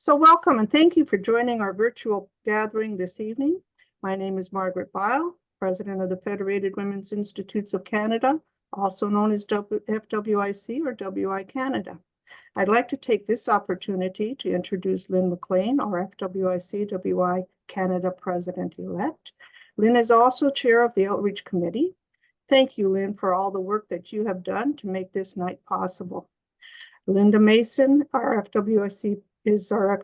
So welcome and thank you for joining our virtual gathering this evening. My name is Margaret Bile, President of the Federated Women's Institutes of Canada, also known as FWIC or WI Canada. I'd like to take this opportunity to introduce Lynn McLean, our FWIC WI Canada President-elect. Lynn is also Chair of the Outreach Committee. Thank you, Lynn, for all the work that you have done to make this night possible. Linda Mason, our FWIC treasurer,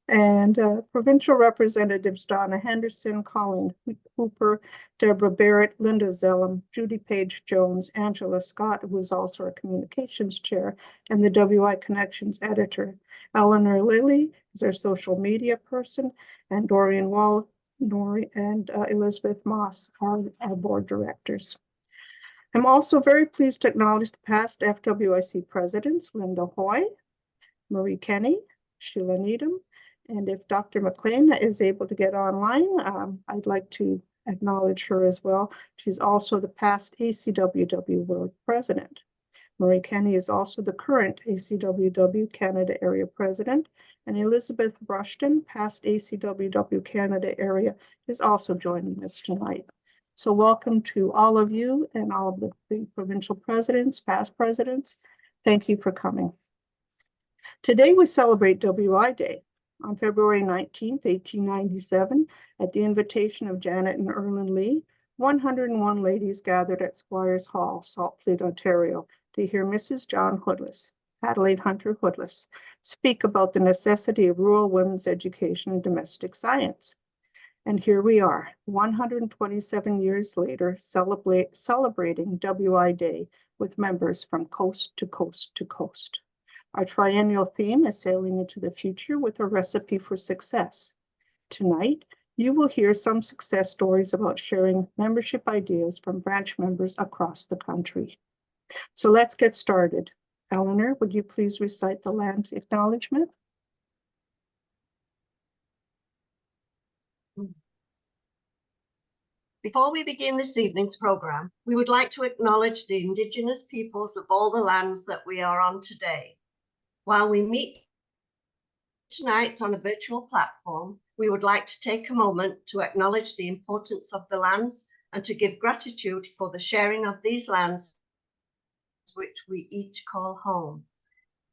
and provincial representatives Donna Henderson, Colleen Hooper, Deborah Barrett, Linda Zellum, Judy Page Jones, Angela Scott, who is also our communications chair, and the WI Connections editor. Eleanor Lilly is our social media person, and Dorian Wall, and Elizabeth Moss are our board directors. I'm also very pleased to acknowledge the past FWIC presidents, Linda Hoy, Marie Kenny, Sheila Needham, and if Dr. McLean is able to get online, I'd like to acknowledge her as well. She's also the past ACWW World President. Marie Kenny is also the current ACWW Canada Area President, and Elizabeth Rushton, past ACWW Canada Area, is also joining us tonight. So welcome to all of you and all of the provincial presidents, past presidents. Thank you for coming. Today we celebrate WI Day. On February 19th, 1897, at the invitation of Janet and Erlyn Lee, 101 ladies gathered at Squires Hall, Saltfleet, Ontario, to hear Mrs. John Hoodless, Adelaide Hunter Hoodless, speak about the necessity of rural women's education and domestic science. And here we are, 127 years later, celebrating WI Day with members from coast to coast to coast. Our triennial theme is sailing into the future with a recipe for success. Tonight, you will hear some success stories about sharing membership ideas from branch members across the country. So let's get started. Eleanor, would you please recite the land acknowledgement? Before we begin this evening's program, we would like to acknowledge the Indigenous peoples of all the lands that we are on today. While we meet tonight on a virtual platform, we would like to take a moment to acknowledge the importance of the lands and to give gratitude for the sharing of these lands, which we each call home.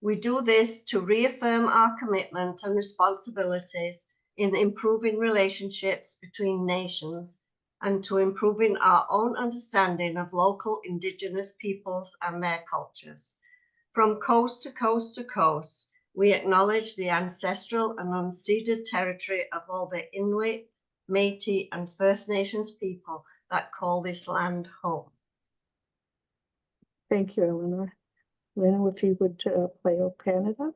We do this to reaffirm our commitment and responsibilities in improving relationships between nations and to improving our own understanding of local Indigenous peoples and their cultures. From coast to coast to coast, we acknowledge the ancestral and unceded territory of all the Inuit, Métis, and First Nations people that call this land home. Thank you, Eleanor. Lynn, if you would play O Canada.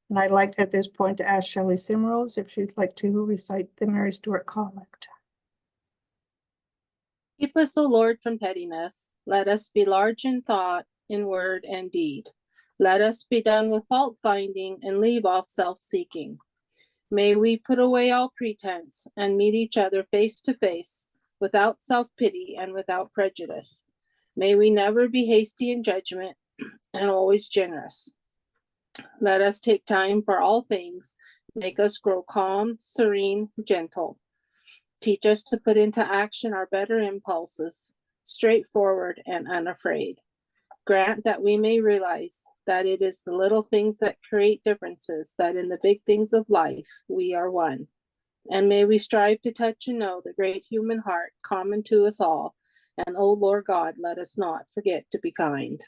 And I'd like at this point to ask Shelley Simrose if she'd like to recite the Mary Stuart Collect. Keep us, O Lord, from pettiness. Let us be large in thought, in word and deed. Let us be done with fault-finding and leave off self-seeking. May we put away all pretense and meet each other face to face, without self-pity and without prejudice. May we never be hasty in judgment and always generous. Let us take time for all things. Make us grow calm, serene, gentle. Teach us to put into action our better impulses, straightforward and unafraid. Grant that we may realize that it is the little things that create differences, that in the big things of life we are one. And may we strive to touch and know the great human heart common to us all. And O Lord God, let us not forget to be kind.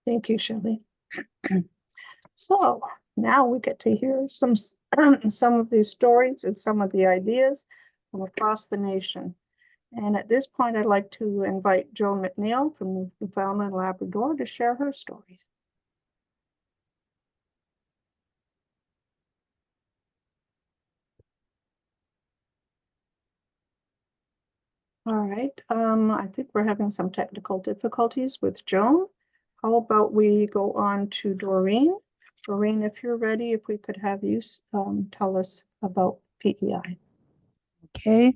Thank you, Shelley. So now we get to hear some of these stories and some of the ideas from across the nation. And at this point, I'd like to invite Joan McNeil from Newfoundland and Labrador to share her stories. All right, I think we're having some technical difficulties with Joan. How about we go on to Doreen? Doreen, if you're ready, if we could have you tell us about PEI. Okay.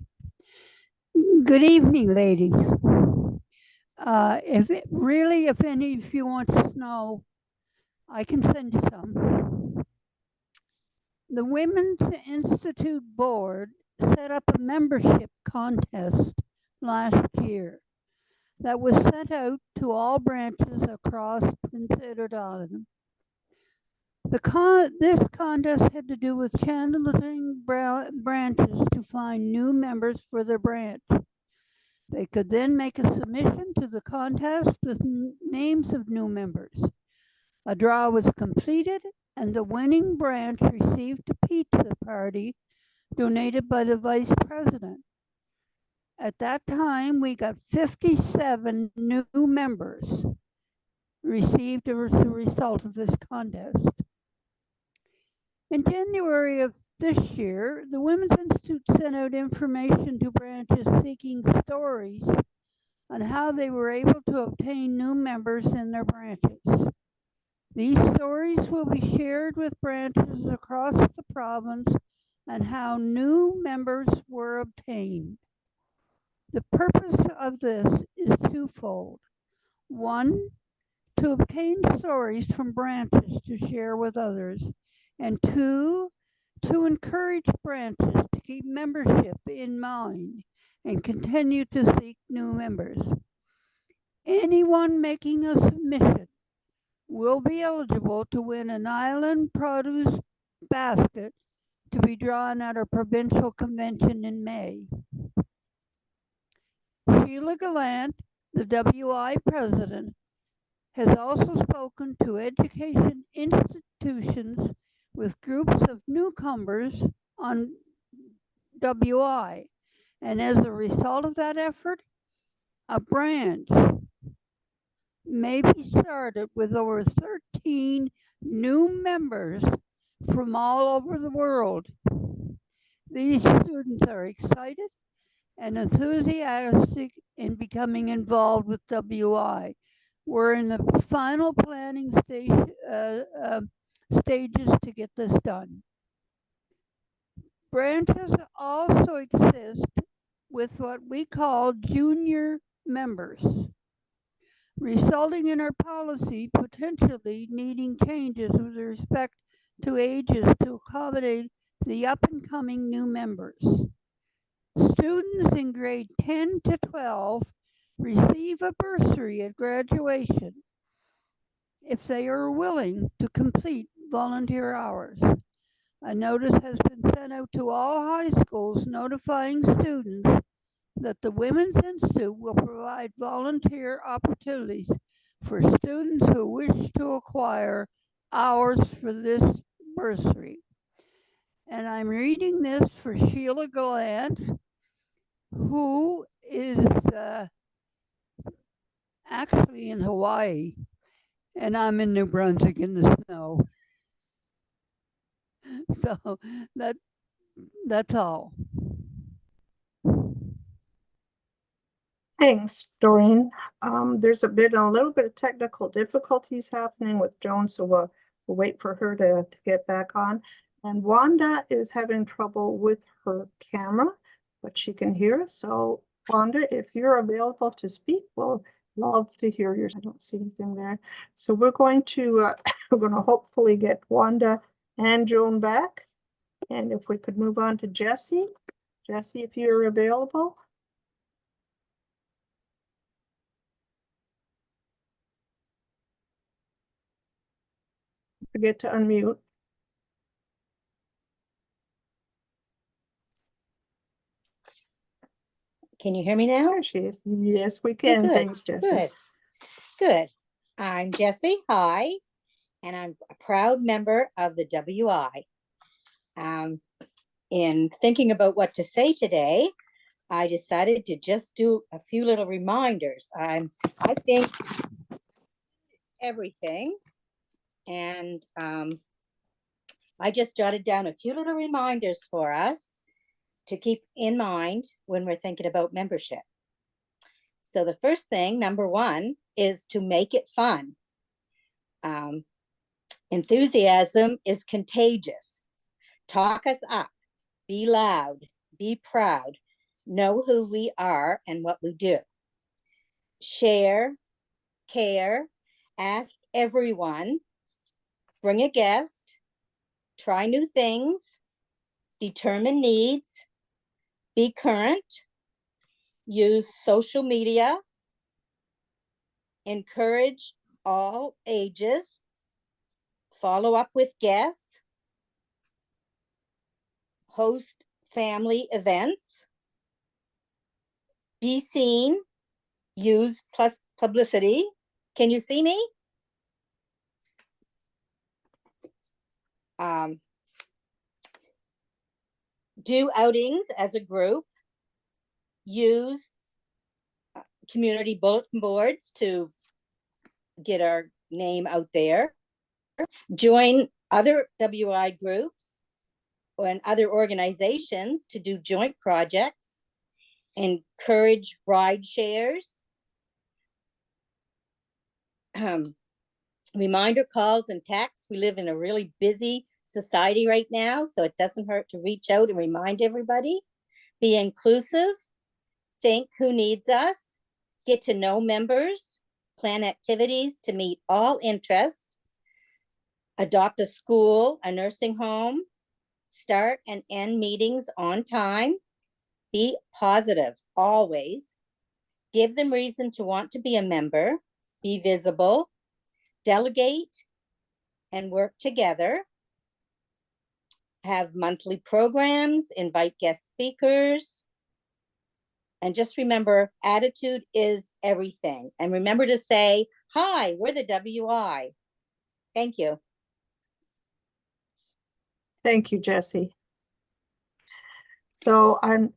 Good evening, ladies. If any of you want snow, I can send you some. The Women's Institute Board set up a membership contest last year that was sent out to all branches across Prince Edward Island. This contest had to do with channeling branches to find new members for their branch. They could then make a submission to the contest with names of new members. A draw was completed, and the winning branch received a pizza party donated by the vice president. At that time, we got 57 new members received as a result of this contest. In January of this year, the Women's Institute sent out information to branches seeking stories on how they were able to obtain new members in their branches. These stories will be shared with branches across the province on how new members were obtained. The purpose of this is twofold. One, to obtain stories from branches to share with others, and two, to encourage branches to keep membership in mind and continue to seek new members. Anyone making a submission will be eligible to win an island produce basket to be drawn at our provincial convention in May. Sheila Gallant, the WI president, has also spoken to education institutions with groups of newcomers on WI. And as a result of that effort, a branch may be started with over 13 new members from all over the world. These students are excited and enthusiastic in becoming involved with WI. We're in the final planning stages to get this done. Branches also exist with what we call junior members, resulting in our policy potentially needing changes with respect to ages to accommodate the up-and-coming new members. Students in grade 10 to 12 receive a bursary at graduation if they are willing to complete volunteer hours. A notice has been sent out to all high schools notifying students that the Women's Institute will provide volunteer opportunities for students who wish to acquire hours for this bursary. And I'm reading this for Sheila Gallant, who is actually in Hawaii, and I'm in New Brunswick in the snow. So that's all. Thanks, Doreen. There's a little bit of technical difficulties happening with Joan, so we'll wait for her to get back on. And Wanda is having trouble with her camera, but she can hear us. So Wanda, if you're available to speak, we'll love to hear yours. I don't see anything there. So we're going to hopefully get Wanda and Joan back. And if we could move on to Jesse. Jesse, if you're available. Forget to unmute. Can you hear me now? There she is. Yes, we can. Good, Thanks, Jesse. Good. I'm Jessie. Hi. And I'm a proud member of the WI. In thinking about what to say today, I decided to just do a few little reminders. I think everything. And I just jotted down a few little reminders for us to keep in mind when we're thinking about membership. So the first thing, number one, is to make it fun. Enthusiasm is contagious. Talk us up, be loud, be proud, know who we are and what we do. Share, care, ask everyone, bring a guest, try new things, determine needs, be current, use social media, encourage all ages, follow up with guests, host family events, be seen, use plus publicity. Can you see me? Do outings as a group, use community bulletin boards to get our name out there, join other WI groups and other organizations to do joint projects, encourage ride shares, reminder calls and texts. We live in a really busy society right now, so it doesn't hurt to reach out and remind everybody. Be inclusive, think who needs us, get to know members, plan activities to meet all interests, adopt a school, a nursing home, start and end meetings on time, be positive always, give them reason to want to be a member, be visible, delegate and work together, have monthly programs, invite guest speakers, and just remember, attitude is everything. And remember to say, hi, we're the WI. Thank you. Thank you, Jesse. So I'm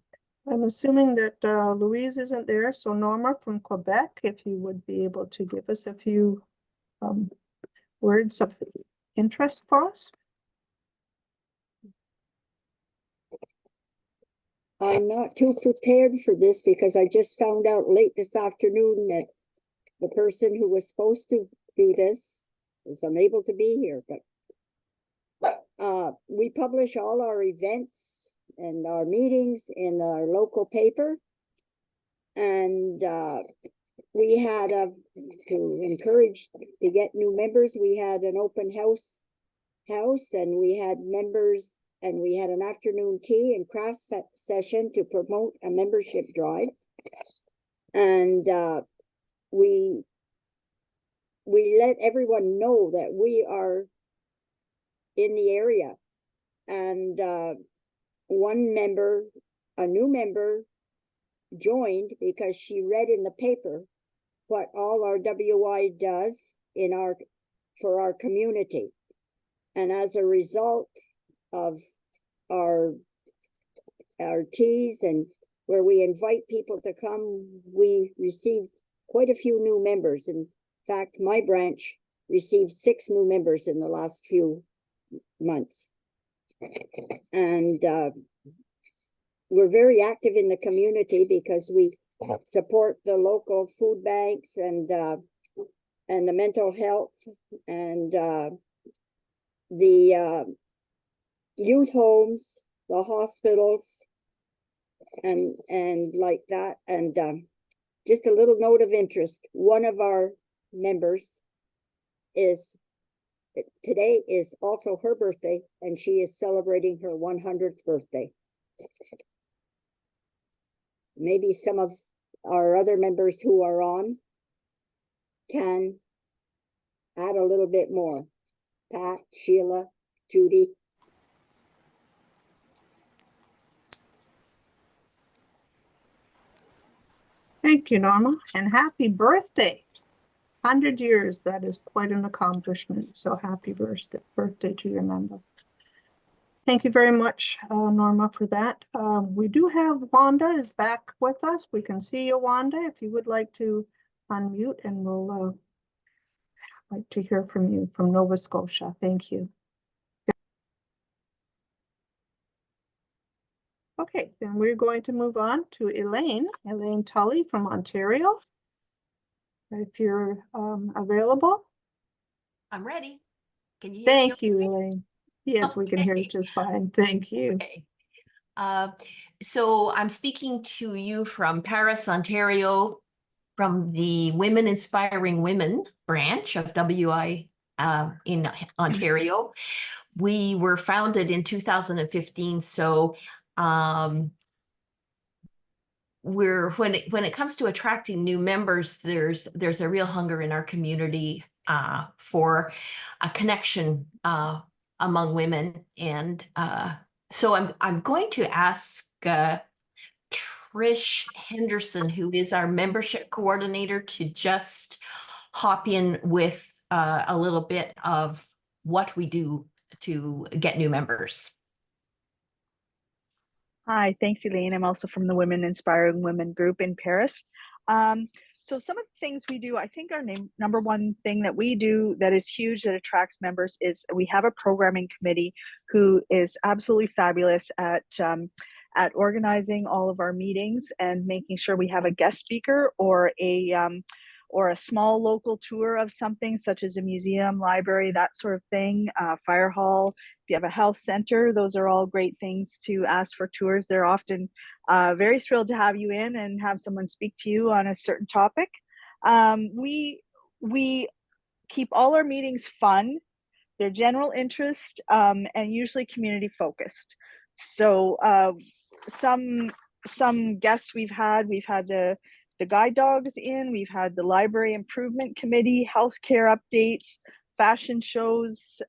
assuming that Louise isn't there. So Norma from Quebec, if you would be able to give us a few words of interest for us. I'm not too prepared for this because I just found out late this afternoon that the person who was supposed to do this is unable to be here, but we publish all our events and our meetings in our local paper. And we had to encourage to get new members. We had an open house and we had members. And we had an afternoon tea and craft session to promote a membership drive. And we let everyone know that we are in the area. And one member, a new member, joined because she read in the paper what all our WI does for our community. And as a result of our teas and where we invite people to come, we received quite a few new members. In fact, my branch received 6 new members in the last few months. And we're very active in the community because we support the local food banks and the mental health and the youth homes, the hospitals, and like that. And just a little note of interest. One of our members today is also her birthday, and she is celebrating her 100th birthday. Maybe some of our other members who are on can add a little bit more. Pat, Sheila, Judy. Thank you, Norma, and happy birthday. 100 years, that is quite an accomplishment. So happy birthday to your member. Thank you very much, Norma, for that. We do have Wanda is back with us. We can see you, Wanda, if you would like to unmute, and we'll like to hear from you from Nova Scotia. Thank you. Okay, then we're going to move on to Elaine Tully from Ontario. If you're available. I'm ready. Can you hear me? Thank you, Elaine. Yes, we can hear you Okay. just fine. Thank you. Okay. So I'm speaking to you from Paris, Ontario, from the Women Inspiring Women branch of WI in Ontario. We were founded in 2015, so when it comes to attracting new members, there's a real hunger in our community for a connection among women, and so I'm going to ask Trish Henderson, who is our membership coordinator, to just hop in with a little bit of what we do to get new members. Hi, thanks, Elaine. I'm also from the Women Inspiring Women group in Paris. So some of the things we do, I think our number one thing that we do that is huge, that attracts members, is we have a programming committee who is absolutely fabulous at organizing all of our meetings and making sure we have a guest speaker or a small local tour of something, such as a museum, library, that sort of thing, fire hall. If you have a health center, those are all great things to ask for tours. They're often very thrilled to have you in and have someone speak to you on a certain topic. We keep all our meetings fun. They're general interest and usually community focused. So some guests we've had the guide dogs in, we've had the library improvement committee, healthcare updates, fashion shows.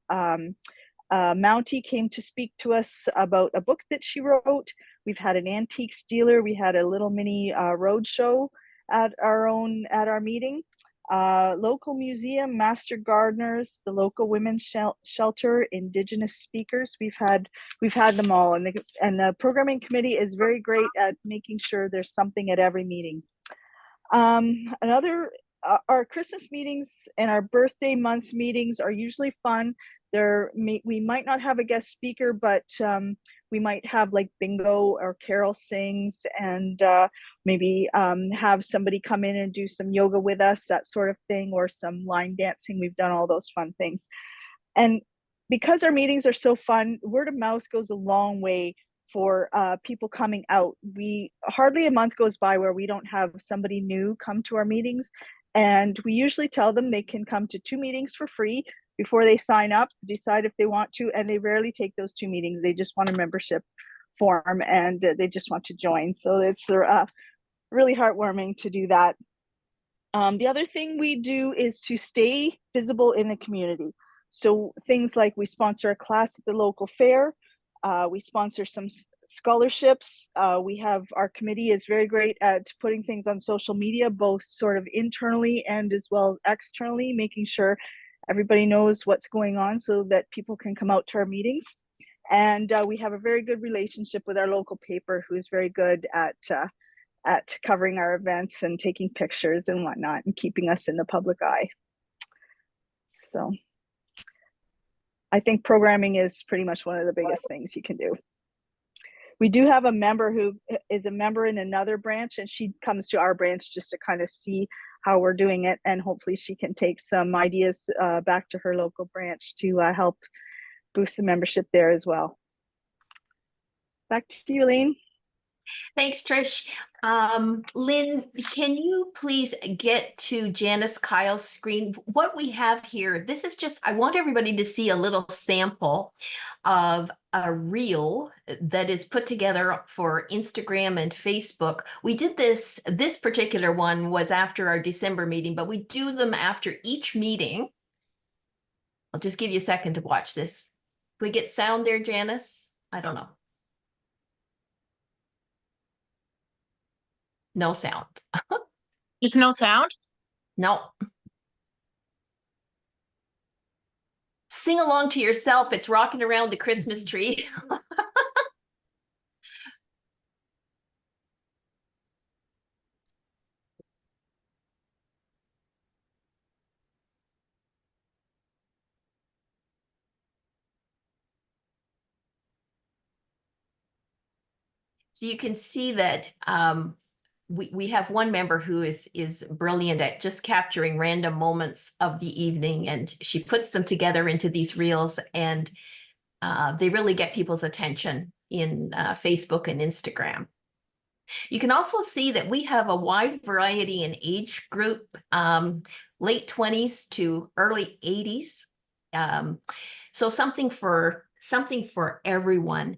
Mountie came to speak to us about a book that she wrote. We've had an antiques dealer. We had a little mini road show at our meeting. Local museum, master gardeners, the local women's shelter, Indigenous speakers. We've had them all, and the programming committee is very great at making sure there's something at every meeting. Our Christmas meetings and our birthday month meetings are usually fun. We might not have a guest speaker, but we might have like bingo or Carol sings, and maybe have somebody come in and do some yoga with us, that sort of thing, or some line dancing. We've done all those fun things. And because our meetings are so fun, word of mouth goes a long way for people coming out. Hardly a month goes by where we don't have somebody new come to our meetings, and we usually tell them they can come to 2 meetings for free before they sign up, decide if they want to, and they rarely take those 2 meetings. They just want a membership form, and they just want to join. So it's really heartwarming to do that. The other thing we do is to stay visible in the community. So things like we sponsor a class at the local fair. We sponsor some scholarships. Our committee is very great at putting things on social media, both sort of internally and as well externally, making sure everybody knows what's going on so that people can come out to our meetings. And we have a very good relationship with our local paper, who is very good at covering our events and taking pictures and whatnot and keeping us in the public eye. So I think programming is pretty much one of the biggest things you can do. We do have a member who is a member in another branch, and she comes to our branch just to kind of see how we're doing it, and hopefully she can take some ideas back to her local branch to help boost the membership there as well. Back to you, Elaine. Thanks, Trish. Lynn, can you please get to Janice Kyle's screen? What we have here, this is just, I want everybody to see a little sample of a reel that is put together for Instagram and Facebook. We did this particular one was after our December meeting, but we do them after each meeting. I'll just give you a second to watch this. Can we get sound there, Janice? I don't know. No sound. There's no sound? No. Sing along to yourself. It's rocking around the Christmas tree. So you can see that we have one member who is brilliant at just capturing random moments of the evening, and she puts them together into these reels, and they really get people's attention in Facebook and Instagram. You can also see that we have a wide variety in age group, late 20s to early 80s. So something for everyone.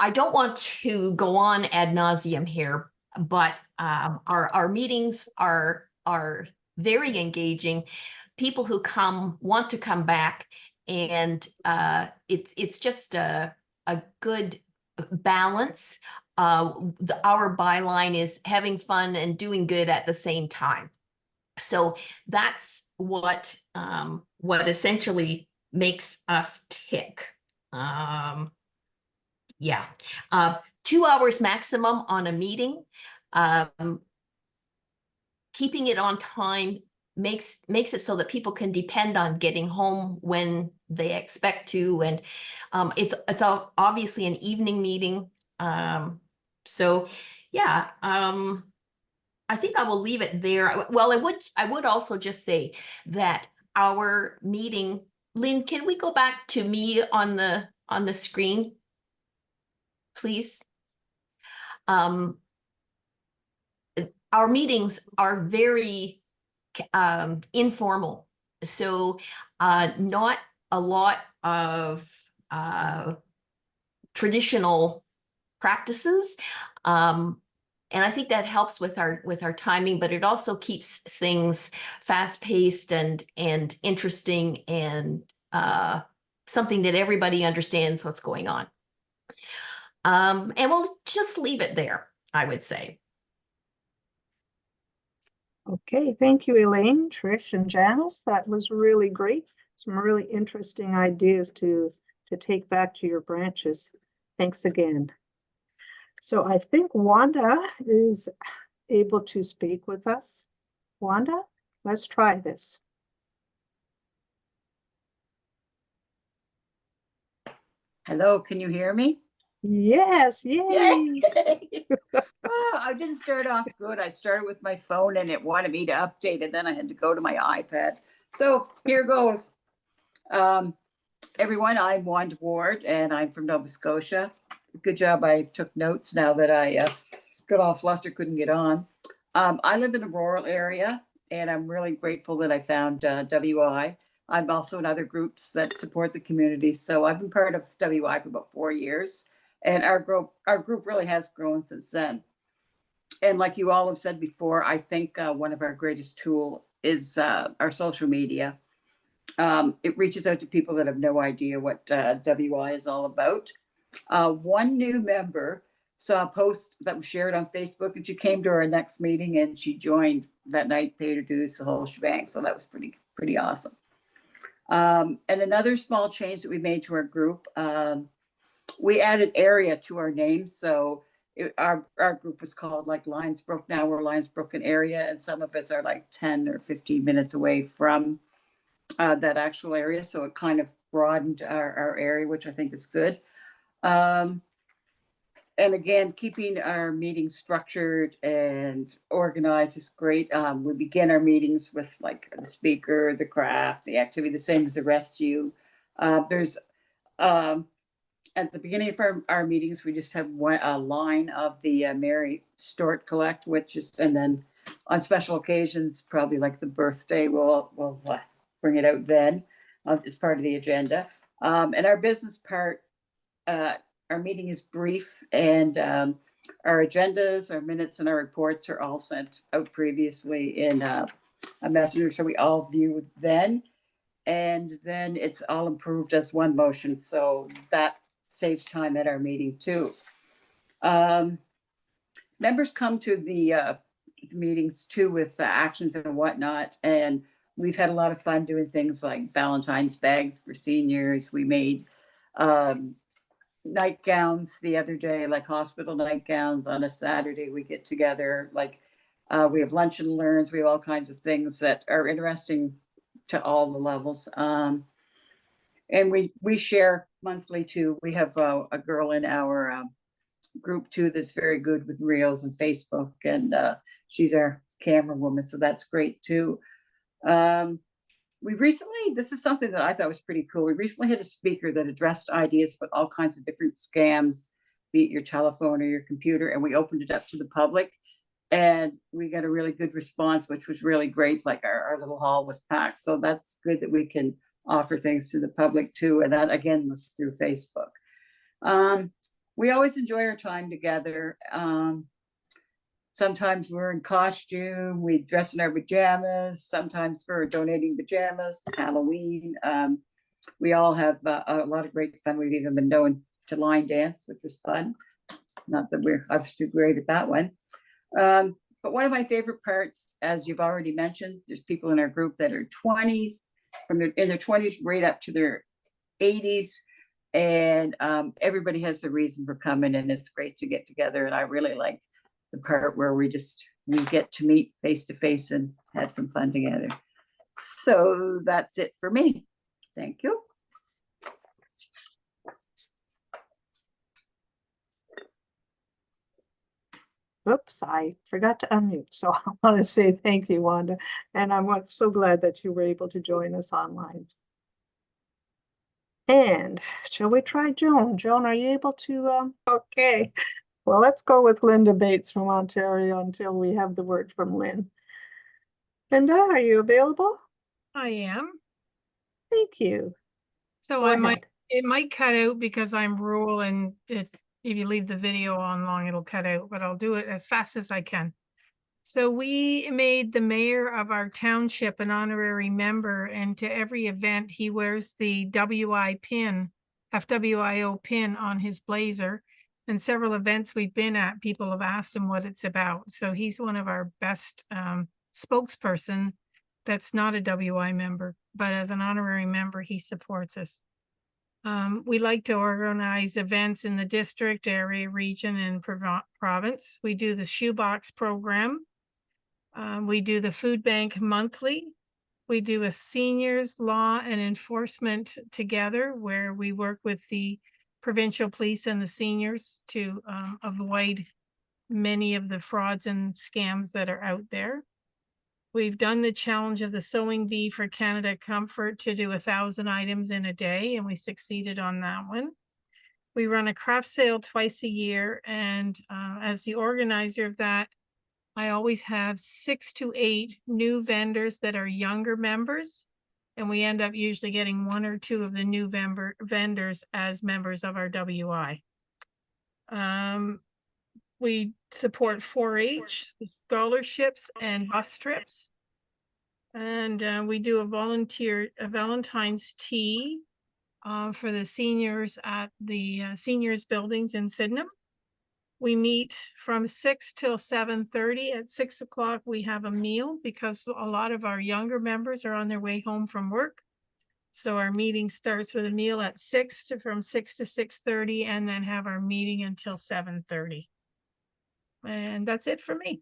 I don't want to go on ad nauseum here, but our meetings are very engaging. People who come want to come back, and it's just a good balance. Our byline is having fun and doing good at the same time. So that's what essentially makes us tick. Yeah, 2 hours maximum on a meeting. Keeping it on time makes it so that people can depend on getting home when they expect to, and it's obviously an evening meeting. So yeah, I think I will leave it there. Well, I would also just say that our meeting, Lynn, can we go back to me on the screen, please? Our meetings are very informal, so not a lot of traditional practices, and I think that helps with our timing, but it also keeps things fast-paced and interesting, and something that everybody understands what's going on. And we'll just leave it there, I would say. Okay, thank you, Elaine, Trish, and Janice. That was really great. Some really interesting ideas to take back to your branches. Thanks again. So I think Wanda is able to speak with us. Wanda, let's try this. Hello, can you hear me? Yes, yay! Oh, I didn't start off good. I started with my phone and it wanted me to update, and then I had to go to my iPad. So here goes. Everyone, I'm Wanda Ward and I'm from Nova Scotia. Good job, I took notes now that I got all flustered, couldn't get on. I live in a rural area and I'm really grateful that I found WI. I'm also in other groups that support the community. So I've been part of WI for about 4 years. And our group really has grown since then. And like you all have said before, I think one of our greatest tools is our social media. It reaches out to people that have no idea what WI is all about. One new member saw a post that was shared on Facebook, and she came to our next meeting and she joined that night, paid her dues, the whole shebang. So that was pretty awesome. And another small change that we made to our group, we added area to our name. So our group was called like Linesbrook. Now we're Linesbrook area, and some of us are like 10 or 15 minutes away from that actual area. So it kind of broadened our area, which I think is good. And again, keeping our meetings structured and organized is great. We begin our meetings with like the speaker, the craft, the activity, the same as the rest of you. There's at the beginning of our meetings, we just have a line of the Mary Stewart Collect, which is, and then on special occasions, probably like the birthday, we'll bring it out then as part of the agenda. And our business part, our meeting is brief, and our agendas, our minutes, and our reports are all sent out previously in a messenger, so we all view then. And then it's all improved as one motion, so that saves time at our meeting too. Members come to the meetings too with actions and whatnot, and we've had a lot of fun doing things like Valentine's bags for seniors. We made nightgowns the other day, like hospital nightgowns. On a Saturday we get together, like we have lunch and learns. We have all kinds of things that are interesting to all the levels. And we share monthly too. We have a girl in our group too that's very good with Reels and Facebook, and she's our camera woman, so that's great too. We recently, this is something that I thought was pretty cool. We recently had a speaker that addressed ideas for all kinds of different scams, be it your telephone or your computer, and we opened it up to the public. And we got a really good response, which was really great. Like our little hall was packed. So that's good that we can offer things to the public too. And that again was through Facebook. We always enjoy our time together. Sometimes we're in costume, we dress in our pajamas, sometimes for donating pajamas, Halloween. We all have a lot of great fun. We've even been known to line dance, which was fun. Not that I was too great at that one. But one of my favorite parts, as you've already mentioned, there's people in our group that are 20s, in their 20s right up to their 80s. And everybody has a reason for coming, and it's great to get together. And I really like the part where we get to meet face to face and have some fun together. So that's it for me. Thank you. Oops, I forgot to unmute. So I want to say thank you, Wanda. And I'm so glad that you were able to join us online. And shall we try Joan? Joan, are you able to, okay. Well, let's go with Linda Bates from Ontario until we have the word from Lynn. Linda, are you available? I am. Thank you. So Go it might cut out because I'm rural, and if you leave the video on long, it'll cut out, but I'll do it as fast as I can. So we made the mayor of our township an honorary member, and to every event he wears the FWIO pin on his blazer. And several events we've been at, people have asked him what it's about. So he's one of our best spokesperson that's not a WI member, but as an honorary member, he supports us. We like to organize events in the district, area, region, and province. We do the shoebox program. We do the food bank monthly. We do a seniors law and enforcement together, where we work with the provincial police and the seniors to avoid many of the frauds and scams that are out there. We've done the challenge of the sewing bee for Canada Comfort to do 1,000 items in a day, and we succeeded on that one. We run a craft sale twice a year, and as the organizer of that, I always have 6 to 8 new vendors that are younger members, and we end up usually getting 1 or 2 of the new vendors as members of our WI. We support 4-H, scholarships, and bus trips. And we do a Valentine's tea for the seniors at the seniors buildings in Sydenham. We meet from 6 till 7:30. At 6 o'clock, we have a meal because a lot of our younger members are on their way home from work. So our meeting starts with a meal at from 6 to 6:30, and then have our meeting until 7:30. And that's it for me.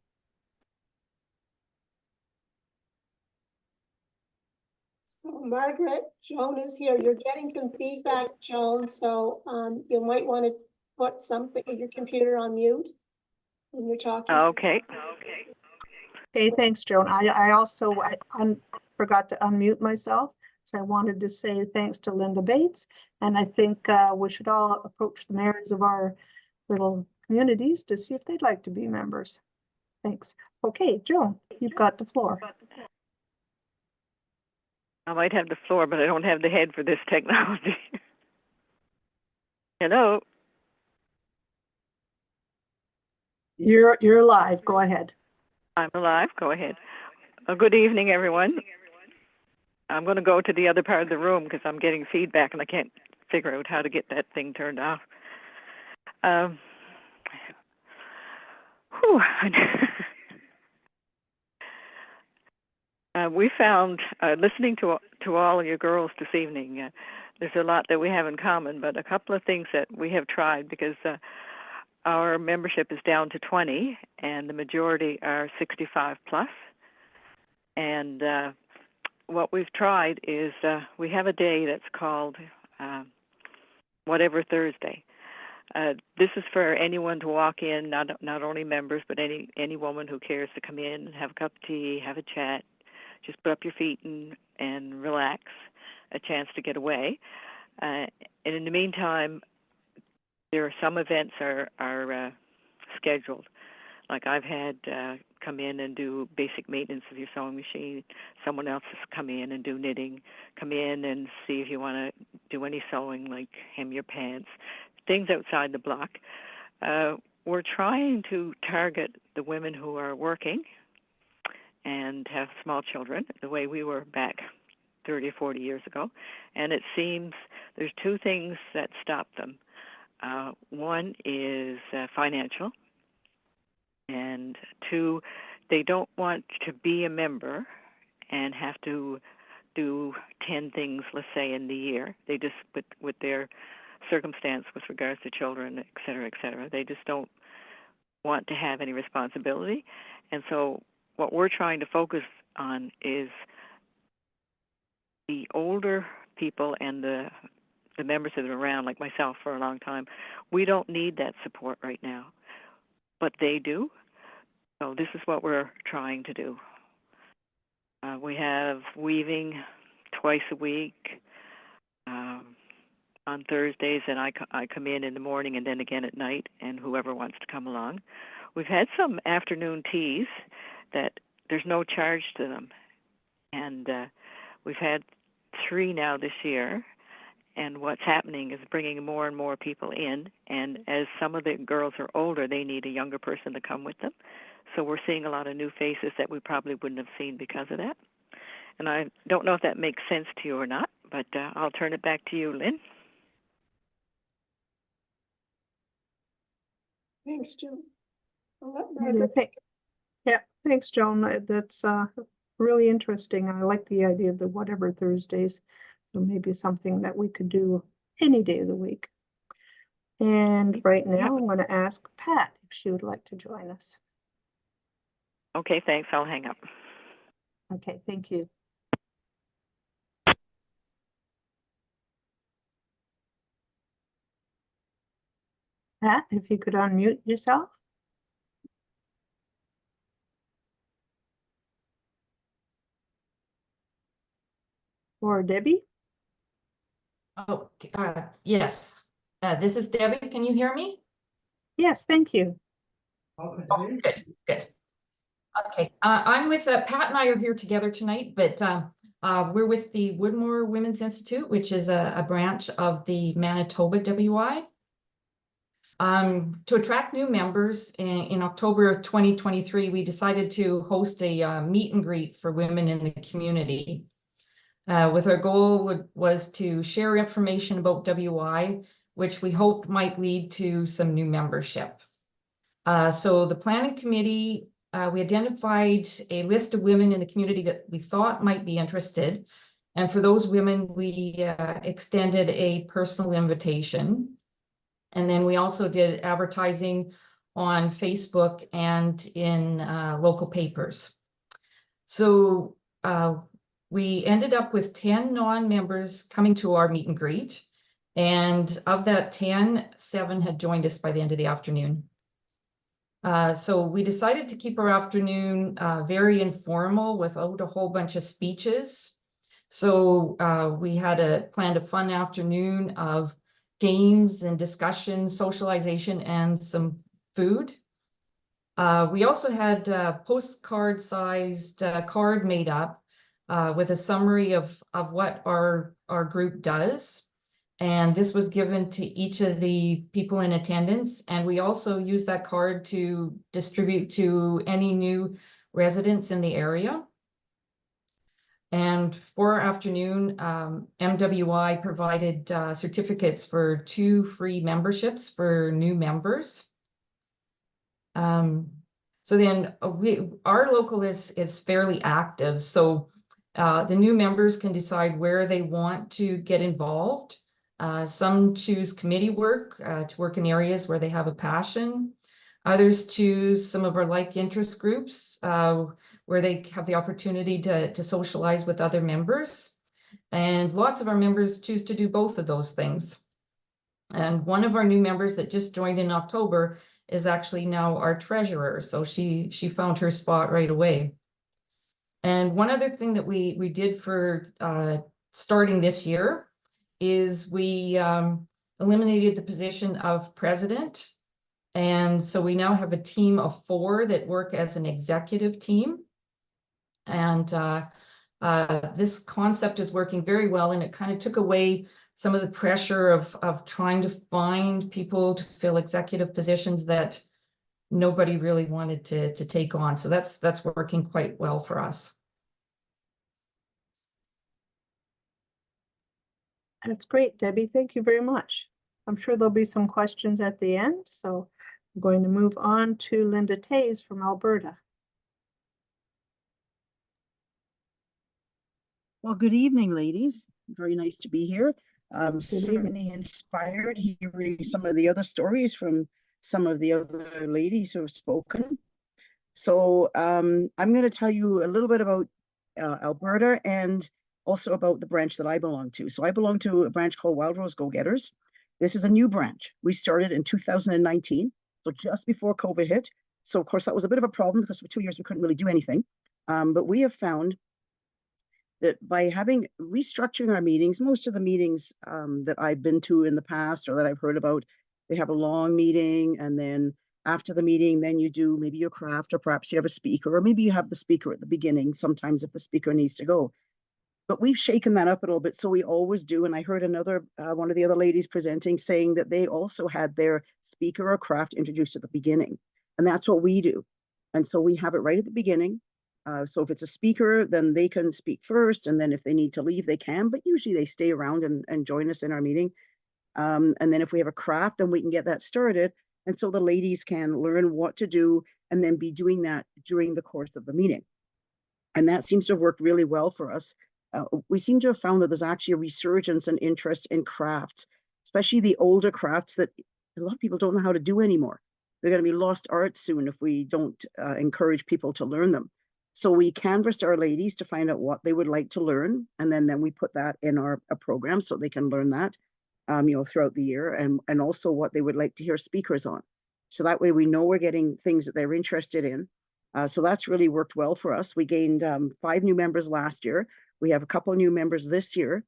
So Margaret, Joan is here. You're getting some feedback, Joan, so you might want to put something with your computer on mute when you're talking. Okay. Okay, thanks, Joan. I also forgot to unmute myself. So I wanted to say thanks to Linda Bates. And I think we should all approach the mayors of our little communities to see if they'd like to be members. Thanks. Okay, Joan, you've got the floor. I might have the floor, but I don't have the head for this technology. Hello. You're live. Go ahead. I'm alive. Go ahead. Good evening, everyone. I'm going to go to the other part of the room because I'm getting feedback and I can't figure out how to get that thing turned off. We found, listening to all of your girls this evening, there's a lot that we have in common, but a couple of things that we have tried because our membership is down to 20 and the majority are 65 plus. And what we've tried is we have a day that's called Whatever Thursday. This is for anyone to walk in, not only members, but any woman who cares to come in and have a cup of tea, have a chat, just put up your feet and relax, a chance to get away. And in the meantime, there are some events are scheduled. Like I've had come in and do basic maintenance of your sewing machine. Someone else has come in and do knitting. Come in and see if you want to do any sewing, like hem your pants, things outside the block. We're trying to target the women who are working and have small children, the way we were back 30 or 40 years ago. And it seems there's two things that stop them. One is financial, and two, they don't want to be a member and have to do 10 things, let's say, in the year. They just, with their circumstance with regards to children, et cetera, they just don't want to have any responsibility. And so what we're trying to focus on is the older people and the members that are around, like myself for a long time. We don't need that support right now, but they do. So this is what we're trying to do. We have weaving twice a week on Thursdays, and I come in the morning and then again at night, and whoever wants to come along. We've had some afternoon teas that there's no charge to them, and we've had 3 now this year. And what's happening is bringing more and more people in. And as some of the girls are older, they need a younger person to come with them. So we're seeing a lot of new faces that we probably wouldn't have seen because of that. And I don't know if that makes sense to you or not, but I'll turn it back to you, Lynn. Thanks, Joan. Yeah, thanks, Joan. That's really interesting. I like the idea of the Whatever Thursdays. So maybe something that we could do any day of the week. And right now, I'm going to ask Pat if she would like to join us. Okay, thanks. I'll hang up. Okay, thank you. Pat, if you could unmute yourself. Or Debbie. Oh, yes. This is Debbie. Can you hear me? Yes, thank you. Oh, good, good. Okay, I'm with Pat and I are here together tonight, but we're with the Woodmore Women's Institute, which is a branch of the Manitoba WI. To attract new members in October of 2023, we decided to host a meet and greet for women in the community. With our goal was to share information about WI, which we hoped might lead to some new membership. So the planning committee, we identified a list of women in the community that we thought might be interested. And for those women, we extended a personal invitation. And then we also did advertising on Facebook and in local papers. So we ended up with 10 non-members coming to our meet and greet. And of that 10, 7 had joined us by the end of the afternoon. So we decided to keep our afternoon very informal without a whole bunch of speeches. So we had planned a fun afternoon of games and discussion, socialization, and some food. We also had a postcard-sized card made up with a summary of what our group does. And this was given to each of the people in attendance. And we also used that card to distribute to any new residents in the area. And for our afternoon, MWI provided certificates for 2 free memberships for new members. So then our local is fairly active. So the new members can decide where they want to get involved. Some choose committee work to work in areas where they have a passion. Others choose some of our like interest groups where they have the opportunity to socialize with other members. And lots of our members choose to do both of those things. And one of our new members that just joined in October is actually now our treasurer. So she found her spot right away. And one other thing that we did for starting this year is we eliminated the position of president. And so we now have a team of 4 that work as an executive team. And this concept is working very well, and it kind of took away some of the pressure of trying to find people to fill executive positions that nobody really wanted to take on. So that's working quite well for us. That's great, Debbie. Thank you very much. I'm sure there'll be some questions at the end, so I'm going to move on to Linda Tays from Alberta. Well, good evening, ladies. Very nice to be here. I'm certainly inspired hearing some of the other stories from some of the other ladies who have spoken. So I'm going to tell you a little bit about Alberta and also about the branch that I belong to. So I belong to a branch called Wild Rose Go-Getters. This is a new branch. We started in 2019, so just before COVID hit. So of course that was a bit of a problem because for 2 years we couldn't really do anything. But we have found that by restructuring our meetings, most of the meetings that I've been to in the past or that I've heard about, they have a long meeting, and then after the meeting, then you do maybe your craft, or perhaps you have a speaker, or maybe you have the speaker at the beginning, sometimes if the speaker needs to go. But we've shaken that up a little bit, so we always do. And I heard another one of the other ladies presenting saying that they also had their speaker or craft introduced at the beginning. And that's what we do. And so we have it right at the beginning. So if it's a speaker, then they can speak first. And then if they need to leave, they can. But usually they stay around and join us in our meeting. And then if we have a craft, then we can get that started. And so the ladies can learn what to do and then be doing that during the course of the meeting. And that seems to have worked really well for us. We seem to have found that there's actually a resurgence and interest in crafts, especially the older crafts that a lot of people don't know how to do anymore. They're going to be lost art soon if we don't encourage people to learn them. So we canvassed our ladies to find out what they would like to learn. And then we put that in our program so they can learn that, throughout the year, and also what they would like to hear speakers on. So that way we know we're getting things that they're interested in. So that's really worked well for us. We gained 5 new members last year. We have a couple of new members this year.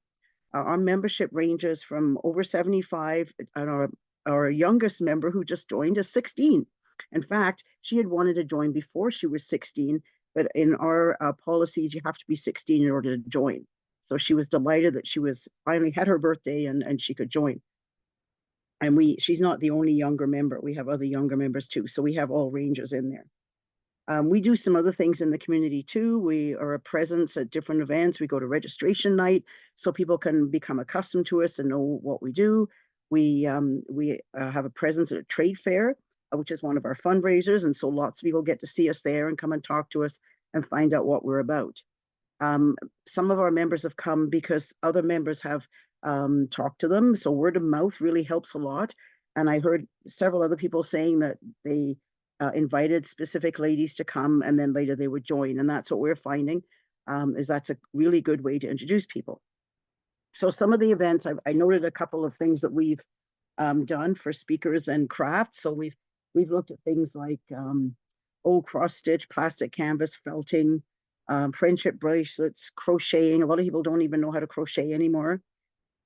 Our membership ranges from over 75, and our youngest member who just joined is 16. In fact, she had wanted to join before she was 16, but in our policies, you have to be 16 in order to join. So she was delighted that she was finally had her birthday and she could join. And she's not the only younger member. We have other younger members too. So we have all ranges in there. We do some other things in the community too. We are a presence at different events. We go to registration night so people can become accustomed to us and know what we do. We have a presence at a trade fair, which is one of our fundraisers. And so lots of people get to see us there and come and talk to us and find out what we're about. Some of our members have come because other members have talked to them. So word of mouth really helps a lot. And I heard several other people saying that they invited specific ladies to come and then later they would join. And that's what we're finding. is that's a really good way to introduce people. So some of the events, I noted a couple of things that we've done for speakers and crafts. So we've looked at things like cross stitch, plastic canvas, felting, friendship bracelets, crocheting. A lot of people don't even know how to crochet anymore.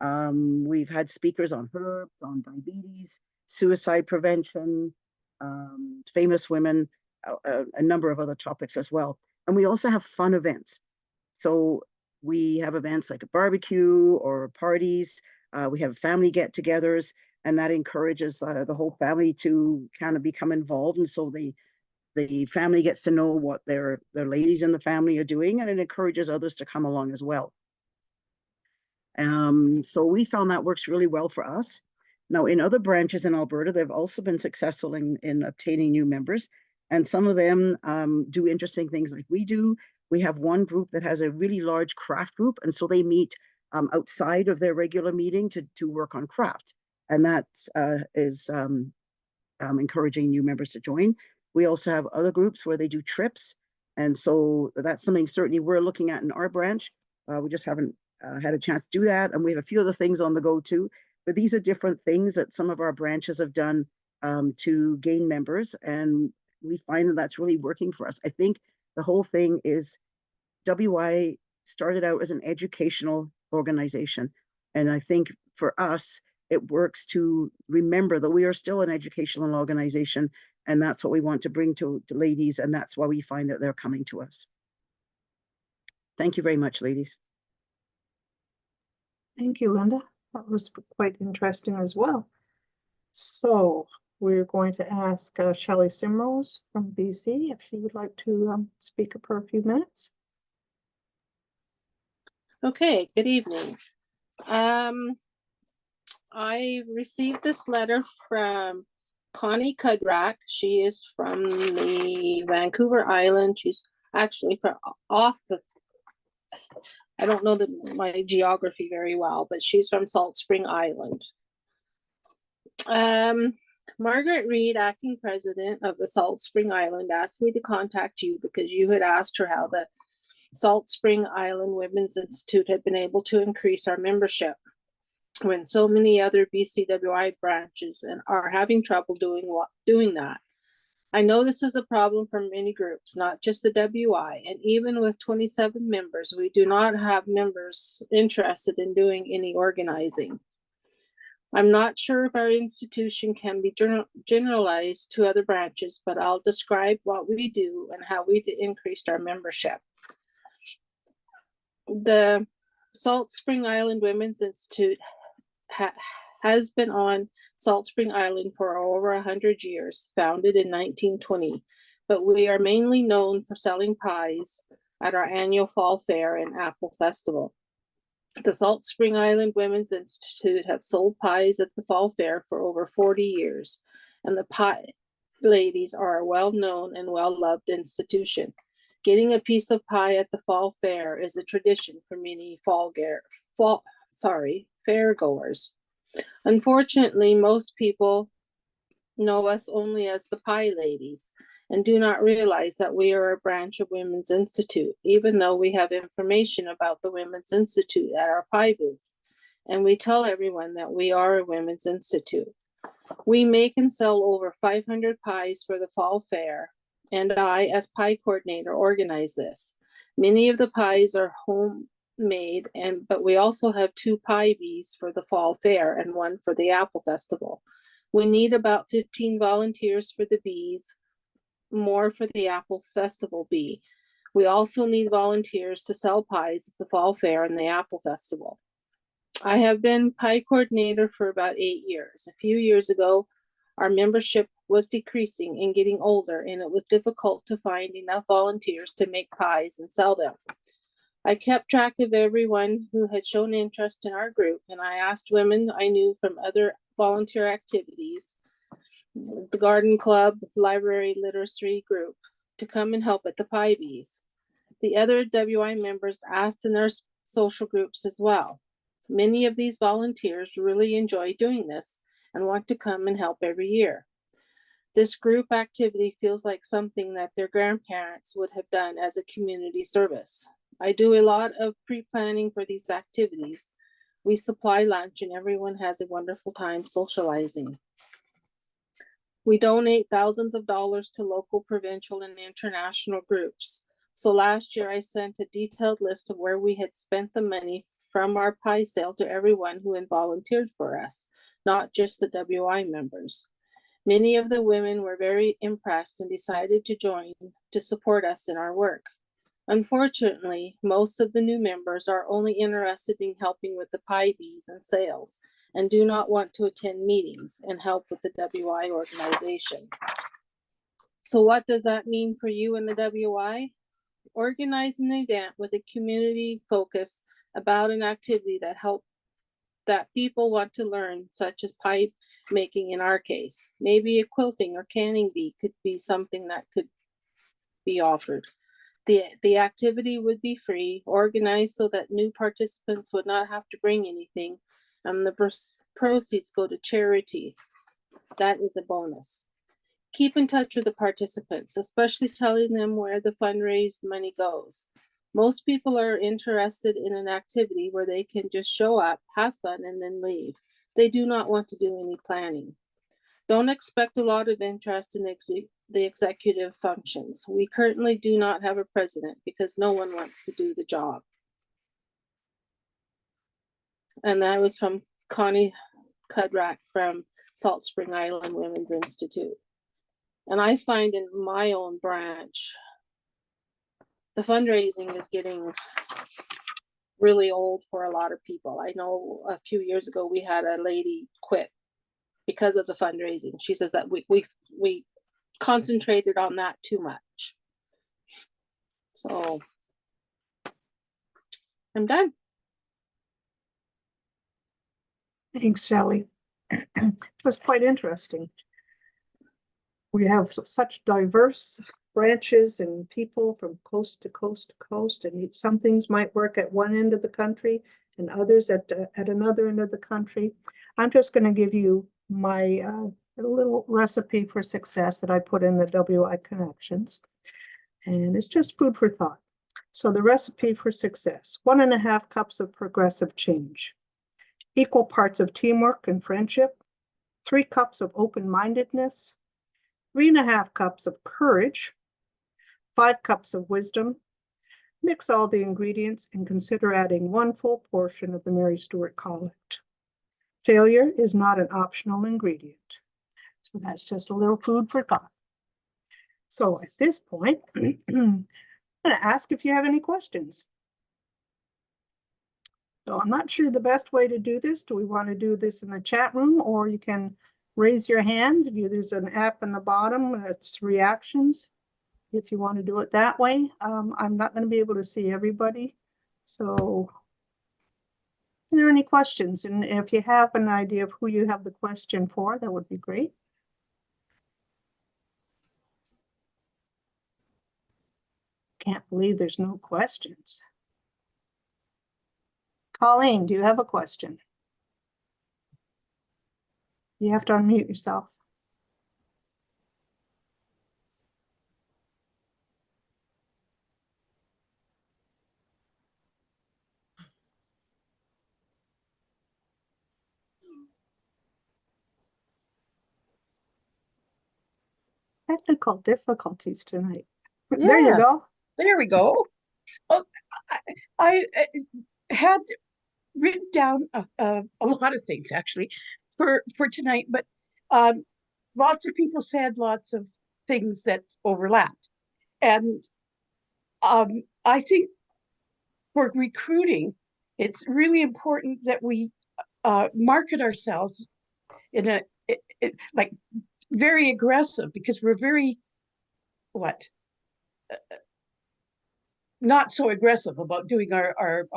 We've had speakers on herbs, on diabetes, suicide prevention, famous women, a number of other topics as well. And we also have fun events. So we have events like a barbecue or parties. We have family get-togethers, and that encourages the whole family to kind of become involved. And so the family gets to know what their ladies in the family are doing, and it encourages others to come along as well. So we found that works really well for us. Now, in other branches in Alberta, they've also been successful in obtaining new members, and some of them do interesting things like we do. We have one group that has a really large craft group, and so they meet outside of their regular meeting to work on craft, and that is encouraging new members to join. We also have other groups where they do trips, and so that's something certainly we're looking at in our branch. We just haven't had a chance to do that, and we have a few other things on the go too. But these are different things that some of our branches have done to gain members, and we find that that's really working for us. I think the whole thing is WI started out as an educational organization, and I think for us, it works to remember that we are still an educational organization, and that's what we want to bring to ladies, and that's why we find that they're coming to us. Thank you very much, ladies. Thank you, Linda. That was quite interesting as well. So we're going to ask Shelley Simrose from BC if she would like to speak for a few minutes. Okay, good evening. I received this letter from Connie Kudrak. She is from the Vancouver Island. She's actually from off the, I don't know my geography very well, but she's from Salt Spring Island. Margaret Reed, acting president of the Salt Spring Island, asked me to contact you because you had asked her how the Salt Spring Island Women's Institute had been able to increase our membership when so many other BCWI branches are having trouble doing that. I know this is a problem for many groups, not just the WI, and even with 27 members, we do not have members interested in doing any organizing. I'm not sure if our institution can be generalized to other branches, but I'll describe what we do and how we increased our membership. The Salt Spring Island Women's Institute has been on Salt Spring Island for over 100 years, founded in 1920, but we are mainly known for selling pies at our annual fall fair and apple festival. The Salt Spring Island Women's Institute have sold pies at the fall fair for over 40 years, and the pie ladies are a well-known and well-loved institution. Getting a piece of pie at the fall fair is a tradition for many fair goers. Unfortunately, most people know us only as the pie ladies and do not realize that we are a branch of Women's Institute, even though we have information about the Women's Institute at our pie booth. And we tell everyone that we are a Women's Institute. We make and sell over 500 pies for the fall fair, and I, as pie coordinator, organize this. Many of the pies are homemade, but we also have 2 pie bees for the fall fair and 1 for the apple festival. We need about 15 volunteers for the bees, more for the apple festival bee. We also need volunteers to sell pies at the fall fair and the apple festival. I have been pie coordinator for about 8 years. A few years ago, our membership was decreasing and getting older, and it was difficult to find enough volunteers to make pies and sell them. I kept track of everyone who had shown interest in our group, and I asked women I knew from other volunteer activities, the garden club, library, literacy group, to come and help at the pie bees. The other WI members asked in their social groups as well. Many of these volunteers really enjoy doing this and want to come and help every year. This group activity feels like something that their grandparents would have done as a community service. I do a lot of pre-planning for these activities. We supply lunch and everyone has a wonderful time socializing. We donate thousands of dollars to local, provincial, and international groups. So last year I sent a detailed list of where we had spent the money from our pie sale to everyone who had volunteered for us, not just the WI members. Many of the women were very impressed and decided to join to support us in our work. Unfortunately, most of the new members are only interested in helping with the pie bees and sales and do not want to attend meetings and help with the WI organization. So what does that mean for you in the WI? Organize an event with a community focus about an activity that people want to learn, such as pie making in our case. Maybe a quilting or canning bee could be something that could be offered. The activity would be free, organized so that new participants would not have to bring anything, and the proceeds go to charity. That is a bonus. Keep in touch with the participants, especially telling them where the fundraised money goes. Most people are interested in an activity where they can just show up, have fun, and then leave. They do not want to do any planning. Don't expect a lot of interest in the executive functions. We currently do not have a president because no one wants to do the job. And that was from Connie Kudrack from Salt Spring Island Women's Institute. And I find in my own branch, the fundraising is getting really old for a lot of people. I know a few years ago we had a lady quit because of the fundraising. She says that we concentrated on that too much. So I'm done. Thanks, Shelley. It was quite interesting. We have such diverse branches and people from coast to coast to coast, and some things might work at one end of the country and others at another end of the country. I'm just going to give you my little recipe for success that I put in the WI Connections, and it's just food for thought. So the recipe for success: 1.5 cups of progressive change, equal parts of teamwork and friendship, 3 cups of open-mindedness, 3.5 cups of courage, 5 cups of wisdom. Mix all the ingredients and consider adding 1 full portion of the Mary Stuart collect. Failure is not an optional ingredient. So that's just a little food for thought. So at this point, I'm going to ask if you have any questions. So I'm not sure the best way to do this. Do we want to do this in the chat room, or you can raise your hand? There's an app in the bottom that's reactions. If you want to do it that way, I'm not going to be able to see everybody. So are there any questions? And if you have an idea of who you have the question for, that would be great. Can't believe there's no questions. Colleen, do you have a question? You have to unmute yourself. Technical difficulties tonight. There you go. There we go. Well, I had written down a lot of things actually for tonight, but lots of people said lots of things that overlapped, and I think for recruiting, it's really important that we market ourselves in a like very aggressive, because we're very not so aggressive about doing our